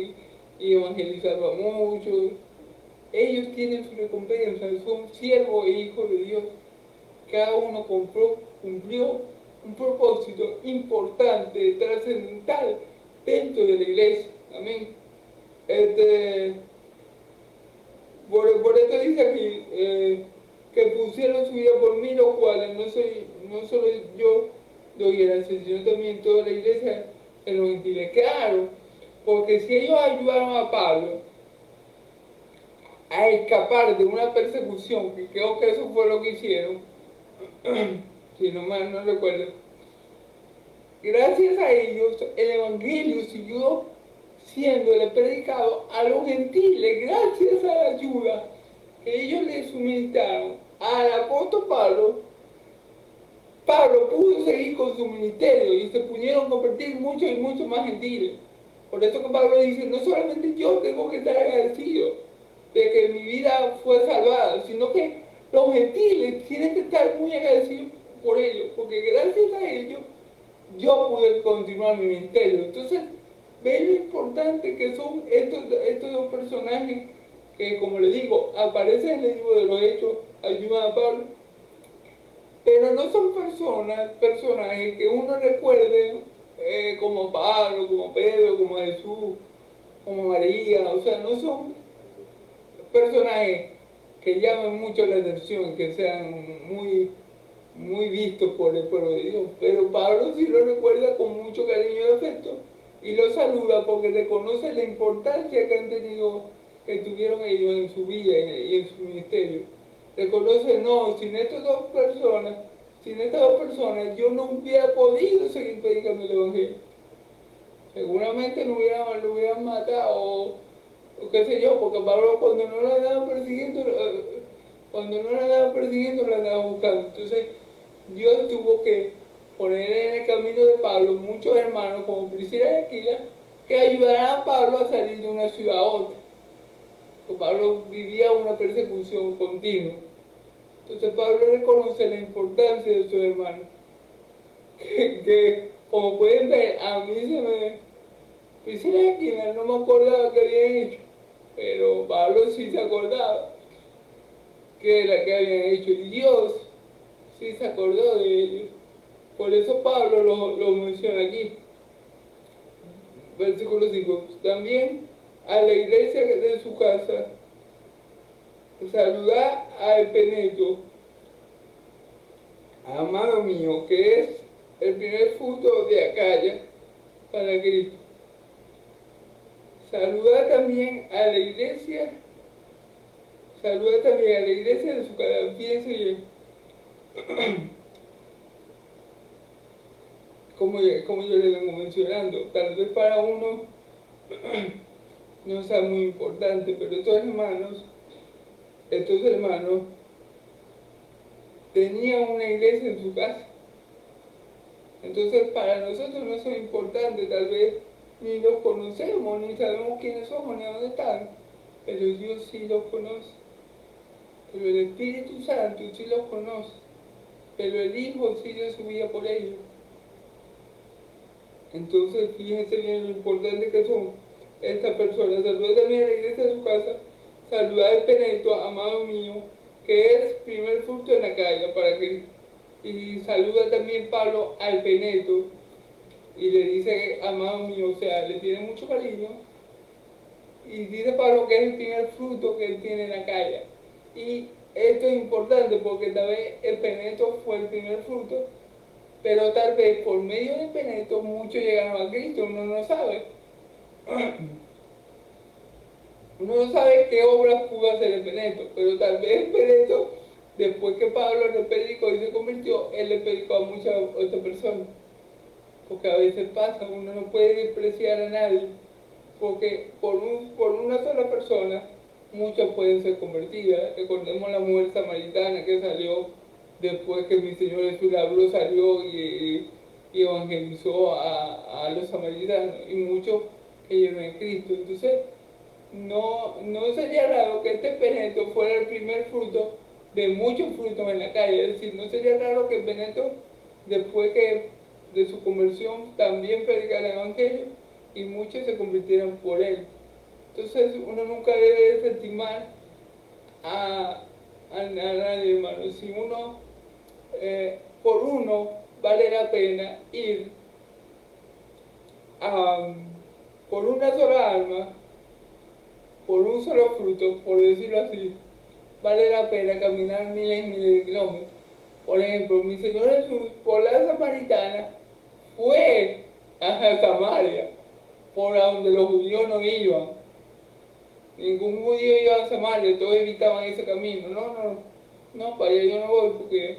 [SPEAKER 1] y evangelizar a muchos. Ellos tienen su recompensa, son siervos e hijos de Dios. Cada uno cumplió un propósito importante, trascendental dentro de la iglesia. Amén. Por esto dice aquí que pusieron su vida por mí, los cuales no solo yo doy gracias, sino también toda la iglesia en los gentiles. Claro, porque si ellos ayudaron a Pablo a escapar de una persecución, que creo que eso fue lo que hicieron, si no mal no recuerdo, gracias a ellos el evangelio siguió siéndole predicado a los gentiles, gracias a la ayuda que ellos le suministraron al apóstol Pablo. Pablo pudo seguir con su ministerio y se pudieron convertir muchos y muchos más gentiles. Por eso que Pablo dice, no solamente yo tengo que estar agradecido de que mi vida fue salvada, sino que los gentiles tienen que estar muy agradecidos por ellos, porque gracias a ellos yo pude continuar mi ministerio. Entonces, ven lo importante que son estos dos personajes que, como les digo, aparecen en el libro de los Hechos, ayudan a Pablo, pero no son personajes que uno recuerde como Pablo, como Pedro, como Jesús, como María. O sea, no son personajes que llamen mucho la atención, que sean muy vistos por el pueblo de Dios. Pero Pablo sí lo recuerda con mucho cariño y afecto y lo saluda porque reconoce la importancia que han tenido, que tuvieron ellos en su vida y en su ministerio. Reconoce, no, sin estas dos personas yo no hubiera podido seguir predicando el Evangelio. Seguramente lo hubieran matado o qué sé yo, porque Pablo cuando no lo andaban persiguiendo, lo andaban buscando. Entonces Dios tuvo que poner en el camino de Pablo muchos hermanos como Priscila y Aquila que ayudaran a Pablo a salir de una ciudad a otra. Porque Pablo vivía una persecución continua. Entonces Pablo reconoce la importancia de sus hermanos. Que como pueden ver, a mí se me... Priscila y Aquila no me acordaba que habían hecho, pero Pablo sí se acordaba que era que habían hecho, y Dios sí se acordó de ellos. Por eso Pablo lo menciona aquí. Versículo 5. También a la iglesia de su casa, saludad a Epeneto, amado mío, que es el primer fruto de Acaya, para Cristo. Saluda también a la iglesia, de su casa. Fíjense bien, como yo le vengo mencionando, tal vez para uno no sea muy importante, pero estos hermanos tenían una iglesia en su casa. Entonces para nosotros no son importantes, tal vez ni los conocemos, ni sabemos quiénes somos, ni dónde están, pero Dios sí los conoce. Pero el Espíritu Santo sí los conoce, pero el Hijo sí dio su vida por ellos. Entonces fíjense bien lo importante que son estas personas. Saluda también a la iglesia de su casa, saluda a Epeneto, amado mío, que es primer fruto en la calle para Cristo. Y saluda también Pablo a Epeneto y le dice, amado mío, o sea, le tiene mucho cariño. Y dice Pablo que es el primer fruto que él tiene en la calle. Y esto es importante porque tal vez Epeneto fue el primer fruto, pero tal vez por medio de Epeneto muchos llegaron a Cristo, uno no sabe. Uno no sabe qué obras pudo hacer Epeneto, pero tal vez Epeneto, después que Pablo le predicó y se convirtió, él le predicó a muchas otras personas. Porque a veces pasa, uno no puede despreciar a nadie, porque por una sola persona muchas pueden ser convertidas. Recordemos la mujer samaritana que salió después que mi Señor Jesús la habló, salió y evangelizó a los samaritanos, y muchos creyeron en Cristo. Entonces no sería raro que este Epeneto fuera el primer fruto de muchos frutos en la calle. Es decir, no sería raro que Epeneto, después que de su conversión, también predicara el Evangelio y muchos se convirtieran por él. Entonces uno nunca debe desestimar a nadie, hermano. Si uno, por uno, vale la pena ir por una sola alma, por un solo fruto, por decirlo así, vale la pena caminar miles y miles de kilómetros. Por ejemplo, mi Señor Jesús, por la samaritana, fue a Samaria, por donde los judíos no iban. Ningún judío iba a Samaria, todos evitaban ese camino. No, para allá yo no voy, porque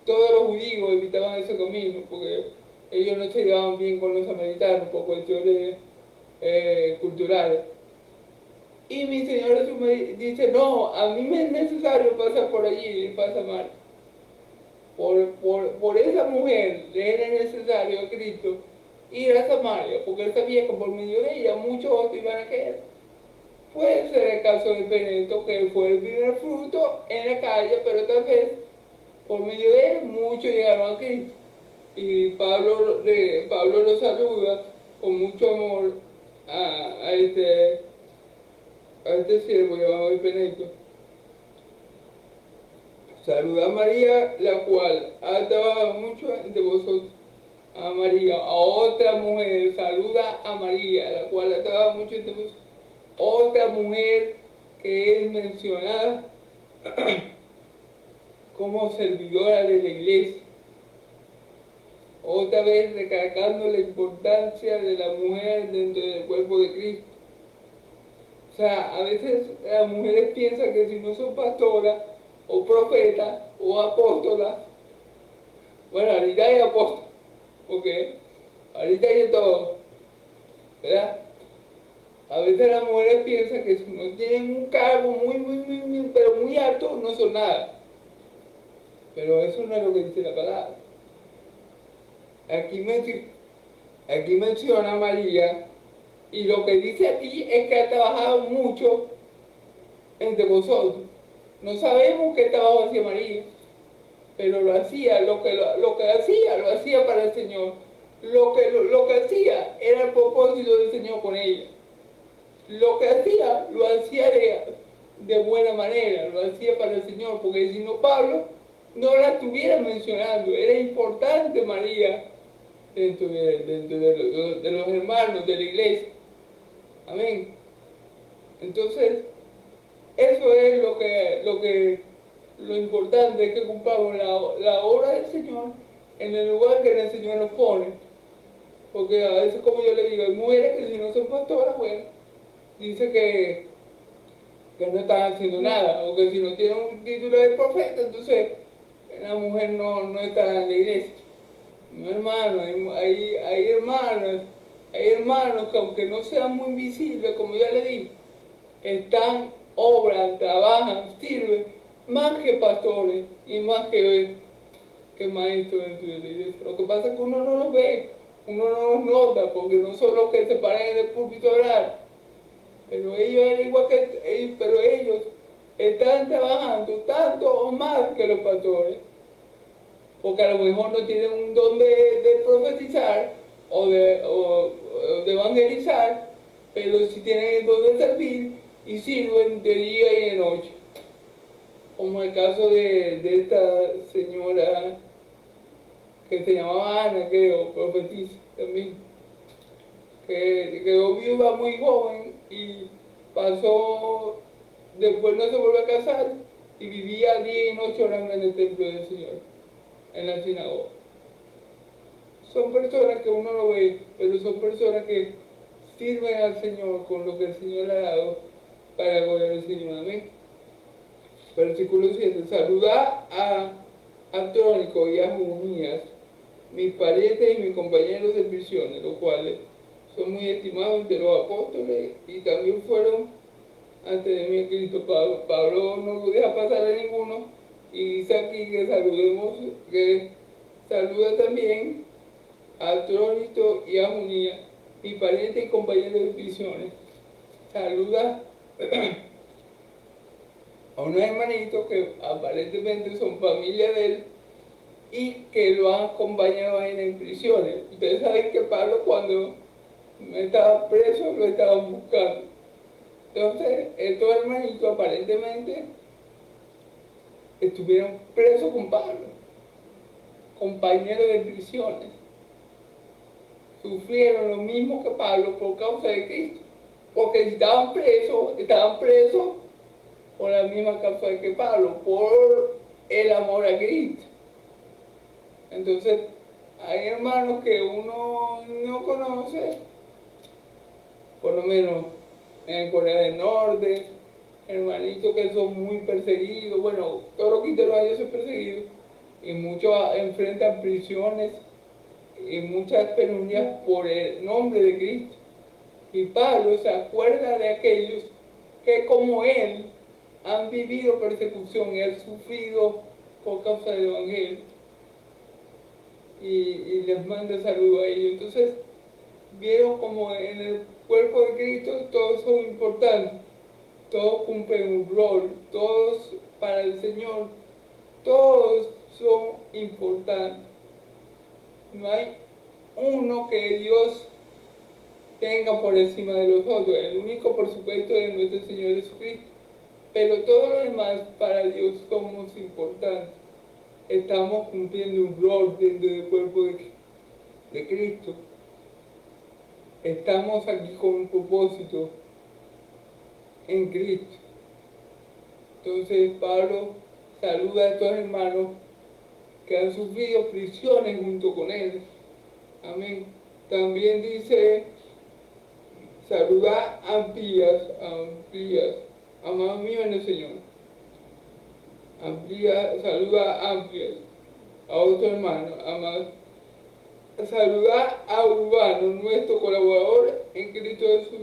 [SPEAKER 1] todos los judíos evitaban ese camino, porque ellos no se llevaban bien con los samaritanos por cuestiones culturales. Y mi Señor Jesús me dice, no, a mí me es necesario pasar por allí y pasar mal. Por esa mujer le era necesario a Cristo ir a Samaria, porque él sabía que por medio de ella muchos otros iban a caer. Puede ser el caso de Epeneto, que fue el primer fruto en la calle, pero tal vez por medio de él muchos llegaron a Cristo. Y Pablo lo saluda con mucho amor a este siervo llamado Epeneto. Saluda a María, la cual ha trabajado mucho entre vosotros. A María, a otra mujer, saluda a María, la cual ha trabajado mucho entre vosotros. Otra mujer que es mencionada como servidora de la iglesia. Otra vez recalcando la importancia de la mujer dentro del cuerpo de Cristo. O sea, a veces las mujeres piensan que si no son pastoras, o profetas, o apóstolas, bueno, ahorita hay apóstolas, porque ahorita hay de todo, ¿verdad? A veces las mujeres piensan que si no tienen un cargo pero muy alto, no son nada. Pero eso no es lo que dice la palabra. Aquí menciona a María, y lo que dice aquí es que ha trabajado mucho entre vosotros. No sabemos qué trabajo hacía María, pero lo hacía, lo que hacía, lo hacía para el Señor. Lo que hacía era el propósito del Señor con ella. Lo que hacía, lo hacía de buena manera, lo hacía para el Señor, porque si no Pablo no la estuviera mencionando. Era importante María dentro de los hermanos de la iglesia. Amén. Entonces, eso es lo importante, es que cumplamos la obra del Señor en el lugar que el Señor nos pone. Porque a veces, como yo le digo, hay mujeres que si no son pastoras, bueno, dice que no están haciendo nada, o que si no tienen un título de profeta, entonces la mujer no está en la iglesia. No, hermano, hay hermanos que aunque no sean muy visibles, como ya le digo, están, obran, trabajan, sirven, más que pastores y más que maestros dentro de la iglesia. Lo que pasa es que uno no los ve, uno no los nota, porque no son los que se paran en el púlpito a orar, pero ellos, al igual que ellos, pero ellos están trabajando tanto o más que los pastores, porque a lo mejor no tienen un don de profetizar o de evangelizar, pero sí tienen el don de servir y sirven de día y de noche. Como el caso de esta señora que se llamaba Ana, creo, profetiza también, que quedó viuda muy joven y pasó, después no se volvió a casar y vivía día y noche orando en el templo del Señor, en la sinagoga. Son personas que uno no ve, pero son personas que sirven al Señor con lo que el Señor le ha dado para la gloria del Señor. Amén. Versículo 7. Saluda a Andrónico y a Junías, mis parientes y mis compañeros de prisiones, los cuales son muy estimados entre los apóstoles y también fueron antes de mí en Cristo. Pablo no deja pasar a ninguno y dice aquí que saludemos, que saluda también a Andrónico y a Junías, mis parientes y compañeros de prisiones. Saluda a unos hermanitos que aparentemente son familia de él y que lo han acompañado en prisiones. Ustedes saben que Pablo, cuando estaba preso, lo estaban buscando. Entonces, estos hermanitos aparentemente estuvieron presos con Pablo, compañeros de prisiones. Sufrieron lo mismo que Pablo por causa de Cristo. Porque si estaban presos por la misma causa que Pablo, por el amor a Cristo. Entonces, hay hermanos que uno no conoce, por lo menos en Corea del Norte, hermanitos que son muy perseguidos, bueno, todos los cristianos ellos son perseguidos, y muchos enfrentan prisiones y muchas penurias por el nombre de Cristo. Y Pablo se acuerda de aquellos que como él han vivido persecución y han sufrido por causa del Evangelio. Y les manda saludos a ellos. Entonces, vieron como en el cuerpo de Cristo todos son importantes, todos cumplen un rol, todos para el Señor, todos son importantes. No hay uno que Dios tenga por encima de los otros. El único, por supuesto, es nuestro Señor Jesucristo. Pero todos los demás para Dios somos importantes. Estamos cumpliendo un rol dentro del cuerpo de Cristo. Estamos aquí con un propósito en Cristo. Entonces Pablo saluda a estos hermanos que han sufrido prisiones junto con él. Amén. También dice, saluda a Amplías, amado mío en el Señor. Saluda a Amplias, a otro hermano, amado. Saluda a Urbano, nuestro colaborador en Cristo Jesús,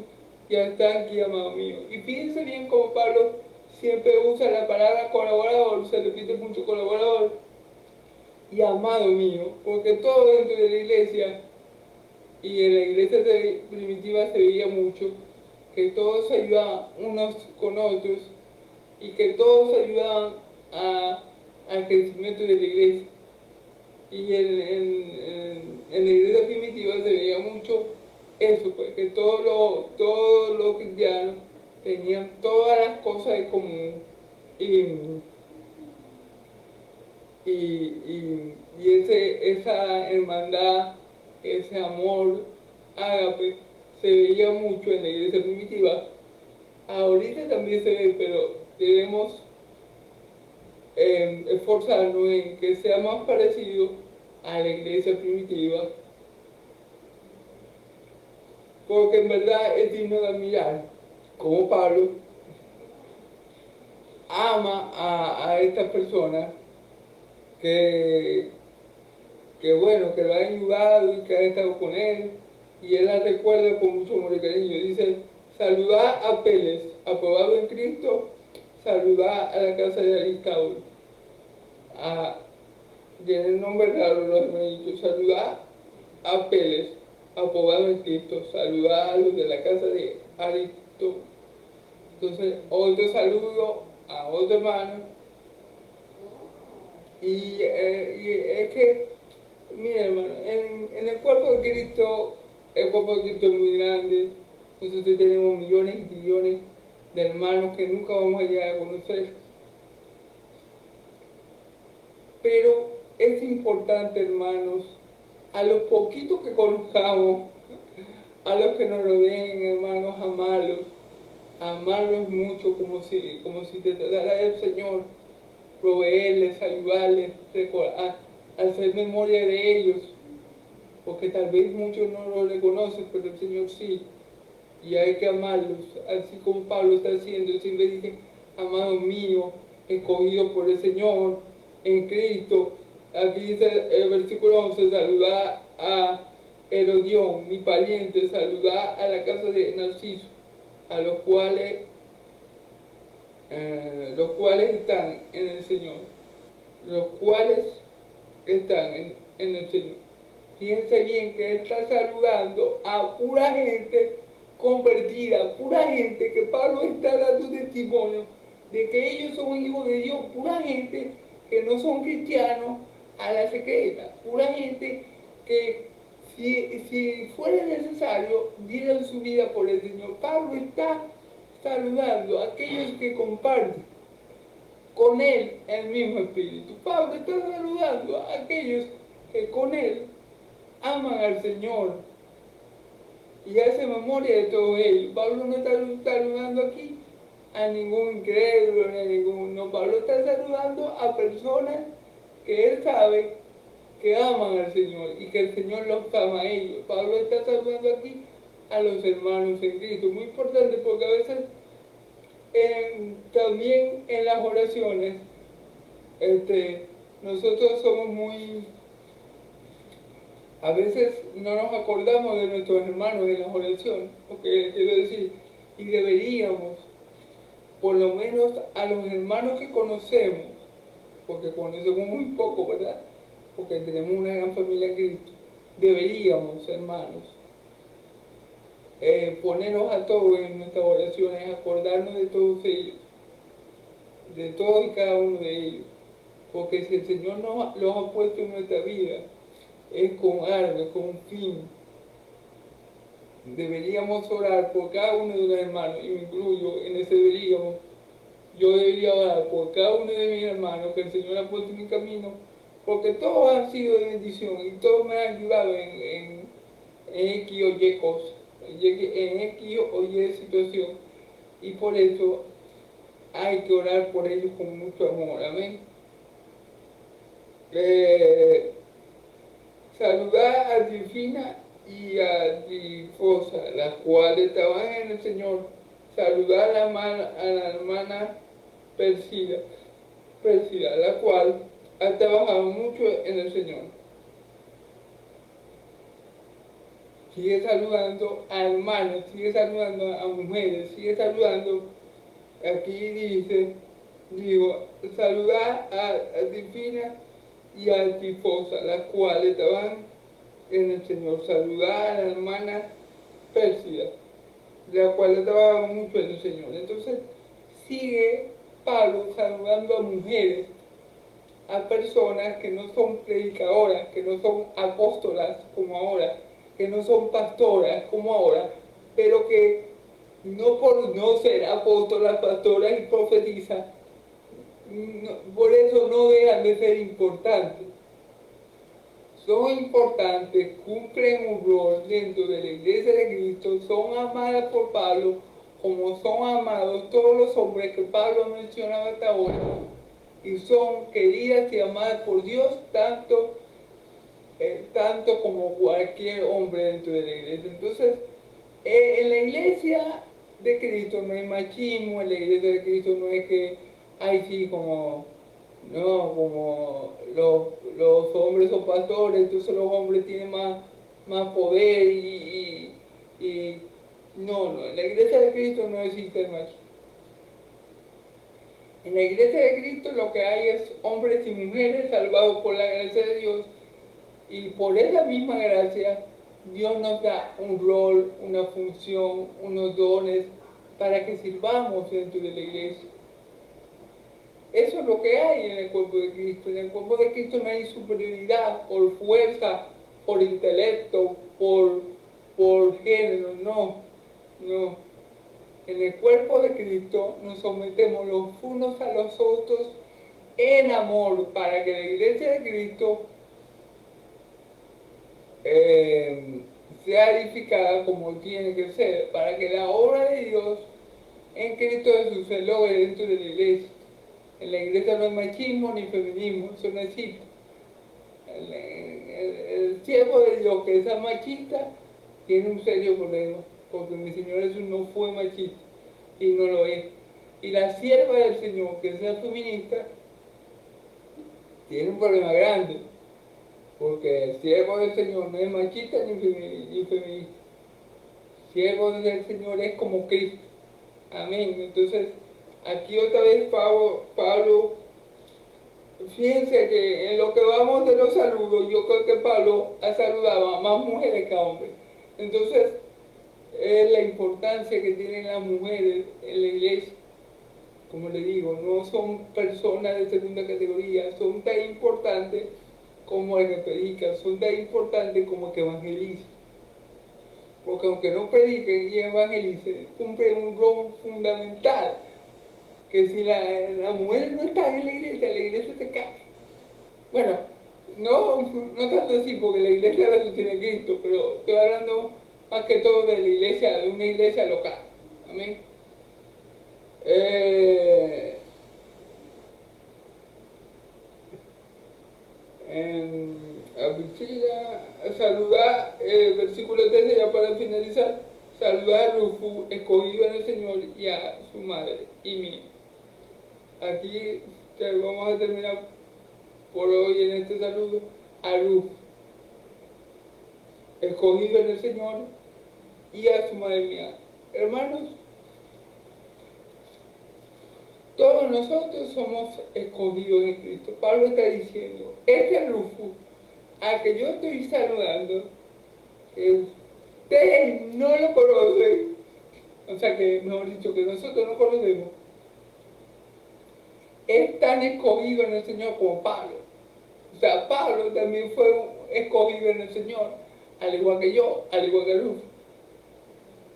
[SPEAKER 1] que está aquí, amado mío. Y fíjense bien cómo Pablo siempre usa la palabra colaborador, se repite mucho colaborador y amado mío, porque todo dentro de la iglesia, y en la iglesia primitiva se veía mucho, que todos se ayudaban unos con otros y que todos ayudaban al crecimiento de la iglesia. Y en la iglesia primitiva se veía mucho eso, pues, que todos los cristianos tenían todas las cosas en común esa hermandad, ese amor ágape se veía mucho en la iglesia primitiva. Ahorita también se ve, pero debemos esforzarnos en que sea más parecido a la iglesia primitiva, porque en verdad es digno de admirar cómo Pablo ama a estas personas que, bueno, que lo han ayudado y que han estado con él, y él las recuerda con mucho amor y cariño. Dice, saludad a Peles, aprobado en Cristo, saludad a la casa de Aristarco. Tiene el nombre raro los hermanitos, saludad a Peles, aprobado en Cristo, saludad a los de la casa de Aristarco. Entonces, otro saludo a otro hermano. Y es que, mira hermano, en el cuerpo de Cristo, el cuerpo de Cristo es muy grande. Nosotros tenemos millones y millones de hermanos que nunca vamos a llegar a conocer. Pero es importante, hermanos, a los poquitos que conozcamos, a los que nos rodeen, hermanos, amarlos mucho como si te tratara el Señor, proveerles, ayudarles, hacer memoria de ellos, porque tal vez muchos no lo reconocen, pero el Señor sí, y hay que amarlos, así como Pablo está haciendo. Siempre dice, amado mío, escogido por el Señor, en Cristo. Aquí dice el versículo 11, saludad a Herodión, mi pariente, saludad a la casa de Narciso, a los cuales están en el Señor, los cuales están en el Señor. Fíjense bien que él está saludando a pura gente convertida, pura gente que Pablo está dando testimonio de que ellos son hijos de Dios, pura gente que no son cristianos a la secreta, pura gente que si fuera necesario dieran su vida por el Señor. Pablo está saludando a aquellos que comparten con él el mismo espíritu. Pablo está saludando a aquellos que con él aman al Señor y hace memoria de todo ello. Pablo no está saludando aquí a ningún incrédulo, ni a ningún... No, Pablo está saludando a personas que él sabe que aman al Señor y que el Señor los ama a ellos. Pablo está saludando aquí a los hermanos en Cristo. Muy importante, porque a veces también en las oraciones nosotros somos muy... A veces no nos acordamos de nuestros hermanos en las oraciones, porque quiero decir, y deberíamos, por lo menos a los hermanos que conocemos, porque conocemos muy poco, ¿verdad? Porque tenemos una gran familia en Cristo, deberíamos, hermanos, ponernos a todos en nuestras oraciones, acordarnos de todos ellos, de todos y cada uno de ellos, porque si el Señor los ha puesto en nuestra vida, es con algo, es con un fin. Deberíamos orar por cada uno de los hermanos, y me incluyo en ese deberíamos. Yo debería orar por cada uno de mis hermanos que el Señor ha puesto en mi camino, porque todos han sido de bendición y todos me han ayudado en X o Y cosas, en X o Y situación, y por eso hay que orar por ellos con mucho amor. Amén. Saludar a Trifina y a Trifosa, las cuales trabajan en el Señor. Saludar a la hermana Persida, la cual ha trabajado mucho en el Señor. Sigue saludando a hermanos, sigue saludando a mujeres, sigue saludando. Aquí saludar a Trifina y a Trifosa, las cuales trabajan en el Señor. Saludar a la hermana Pérsida, la cual trabaja mucho en el Señor. Entonces sigue Pablo saludando a mujeres, a personas que no son predicadoras, que no son apóstolas como ahora, que no son pastoras como ahora, pero que no por no ser apóstolas, pastoras y profetizas, por eso no dejan de ser importantes. Son importantes, cumplen un rol dentro de la iglesia de Cristo, son amadas por Pablo, como son amados todos los hombres que Pablo ha mencionado hasta ahora, y son queridas y amadas por Dios tanto como cualquier hombre dentro de la iglesia. Entonces, En la iglesia de Cristo no hay machismo, en la iglesia de Cristo no es que hay sí como, no, como los hombres son pastores, entonces los hombres tienen más poder no, no, en la iglesia de Cristo no existe el machismo. En la iglesia de Cristo lo que hay es hombres y mujeres salvados por la gracia de Dios, y por esa misma gracia Dios nos da un rol, una función, unos dones para que sirvamos dentro de la iglesia. Eso es lo que hay en el cuerpo de Cristo. En el cuerpo de Cristo no hay superioridad por fuerza, por intelecto, por género, no, no. En el cuerpo de Cristo nos sometemos los unos a los otros en amor para que la iglesia de Cristo sea edificada como tiene que ser, para que la obra de Dios en Cristo Jesús se logre dentro de la iglesia. En la iglesia no hay machismo ni feminismo, eso no existe. El siervo de Dios que es machista tiene un serio problema, porque mi Señor Jesús no fue machista y no lo es. Y la sierva del Señor que sea feminista tiene un problema grande, porque el siervo del Señor no es machista ni feminista. El siervo del Señor es como Cristo. Amén. Entonces, aquí otra vez Pablo, fíjense que en lo que vamos de los saludos, yo creo que Pablo ha saludado a más mujeres que a hombres. Entonces, es la importancia que tienen las mujeres en la iglesia. Como le digo, no son personas de segunda categoría, son tan importantes como el que predica, son tan importantes como el que evangeliza. Porque aunque no prediquen y evangelicen, cumplen un rol fundamental, que si la mujer no está en la iglesia se cae. Bueno, no tanto así, porque la iglesia la sostiene Cristo, pero estoy hablando más que todo de la iglesia, de una iglesia local. Amén. A Priscila, saludar, versículo 13 ya para finalizar, saludar a Rufo, escogido en el Señor, y a su madre y mí. Aquí vamos a terminar por hoy en este saludo a Rufo, escogido en el Señor, y a su madre mía. Hermanos, todos nosotros somos escogidos en Cristo. Pablo está diciendo, este Rufo al que yo estoy saludando, ustedes no lo conocen, o sea que, mejor dicho, que nosotros no conocemos, es tan escogido en el Señor como Pablo. O sea, Pablo también fue escogido en el Señor, al igual que yo, al igual que Rufo.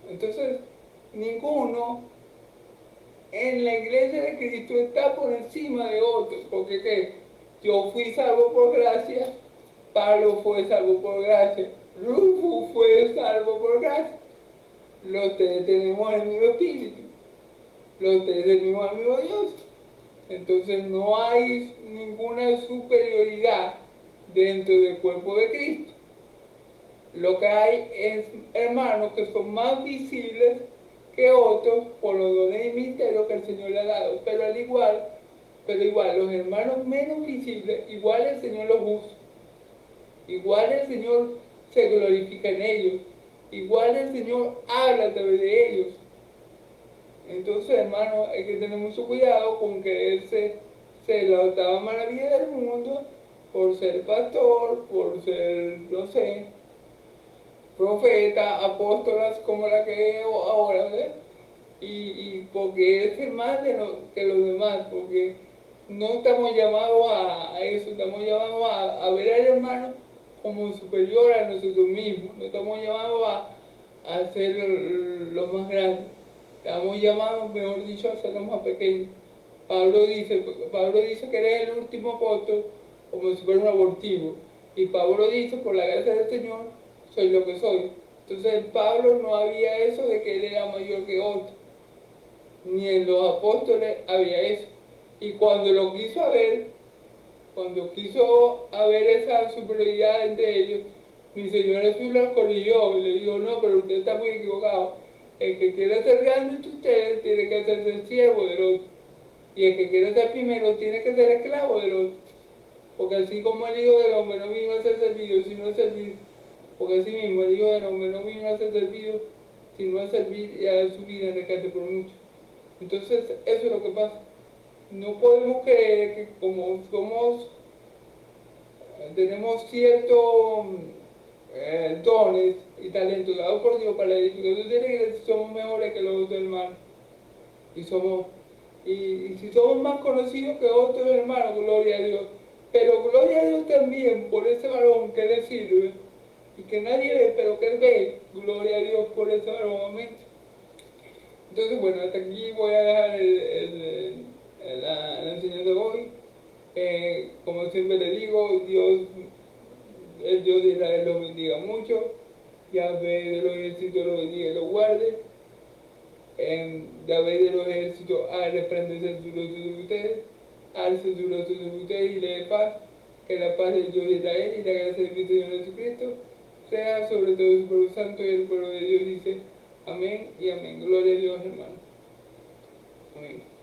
[SPEAKER 1] Entonces, ninguno en la iglesia de Cristo está por encima de otros, porque ¿qué? Yo fui salvo por gracia, Pablo fue salvo por gracia, Rufo fue salvo por gracia. Los tres tenemos el mismo espíritu, los tres tenemos el mismo Dios. Entonces no hay ninguna superioridad dentro del cuerpo de Cristo. Lo que hay es hermanos que son más visibles que otros por los dones y misterios que el Señor le ha dado, pero igual los hermanos menos visibles, igual el Señor los usa, igual el Señor se glorifica en ellos, igual el Señor habla a través de ellos. Entonces, hermano, hay que tener mucho cuidado con creerse la octava maravilla del mundo por ser pastor, por ser, no sé, profeta, apóstolas como la que ahora, ¿verdad? Y porque es más que los demás, porque no estamos llamados a eso, estamos llamados a ver al hermano como superior a nosotros mismos, no estamos llamados a ser los más grandes, estamos llamados, mejor dicho, a ser los más pequeños. Pablo dice que eres el último apóstol como si fuera un abortivo, y Pablo dice, por la gracia del Señor, soy lo que soy. Entonces en Pablo no había eso de que él era mayor que otro, ni en los apóstoles había eso. Y cuando quiso haber esa superioridad entre ellos, Mi señor Jesús lo corrigió y le dijo, no, pero usted está muy equivocado. El que quiera ser grande entre ustedes tiene que hacerse el siervo del otro. Y el que quiera ser primero tiene que ser esclavo del otro. Porque así como el Hijo del Hombre no vino a ser servido, sino a servir. Porque así mismo el Hijo del Hombre no vino a ser servido, sino a servir y a dar su vida en rescate por mucho. Entonces, eso es lo que pasa. No podemos creer que como somos, tenemos ciertos dones y talentos dados por Dios para la edificación de la iglesia, somos mejores que los otros hermanos. Y somos, y si somos más conocidos que otros hermanos, gloria a Dios. Pero gloria a Dios también por ese varón que le sirve y que nadie ve, pero que él ve. Gloria a Dios por ese varón, amén. Entonces, bueno, hasta aquí voy a dejar la enseñanza de hoy. Como siempre le digo, Dios, el Dios de Israel los bendiga mucho. Yahvé de los ejércitos los bendiga y los guarde. Yahvé de los ejércitos ha resplandecer su rostro sobre ustedes, alce su rostro sobre ustedes y le dé paz. Que la paz del Dios de Israel y la gracia de mi Señor Jesucristo sea sobre todo su pueblo santo y el pueblo de Dios dice amén y amén. Gloria a Dios, hermano. Amén.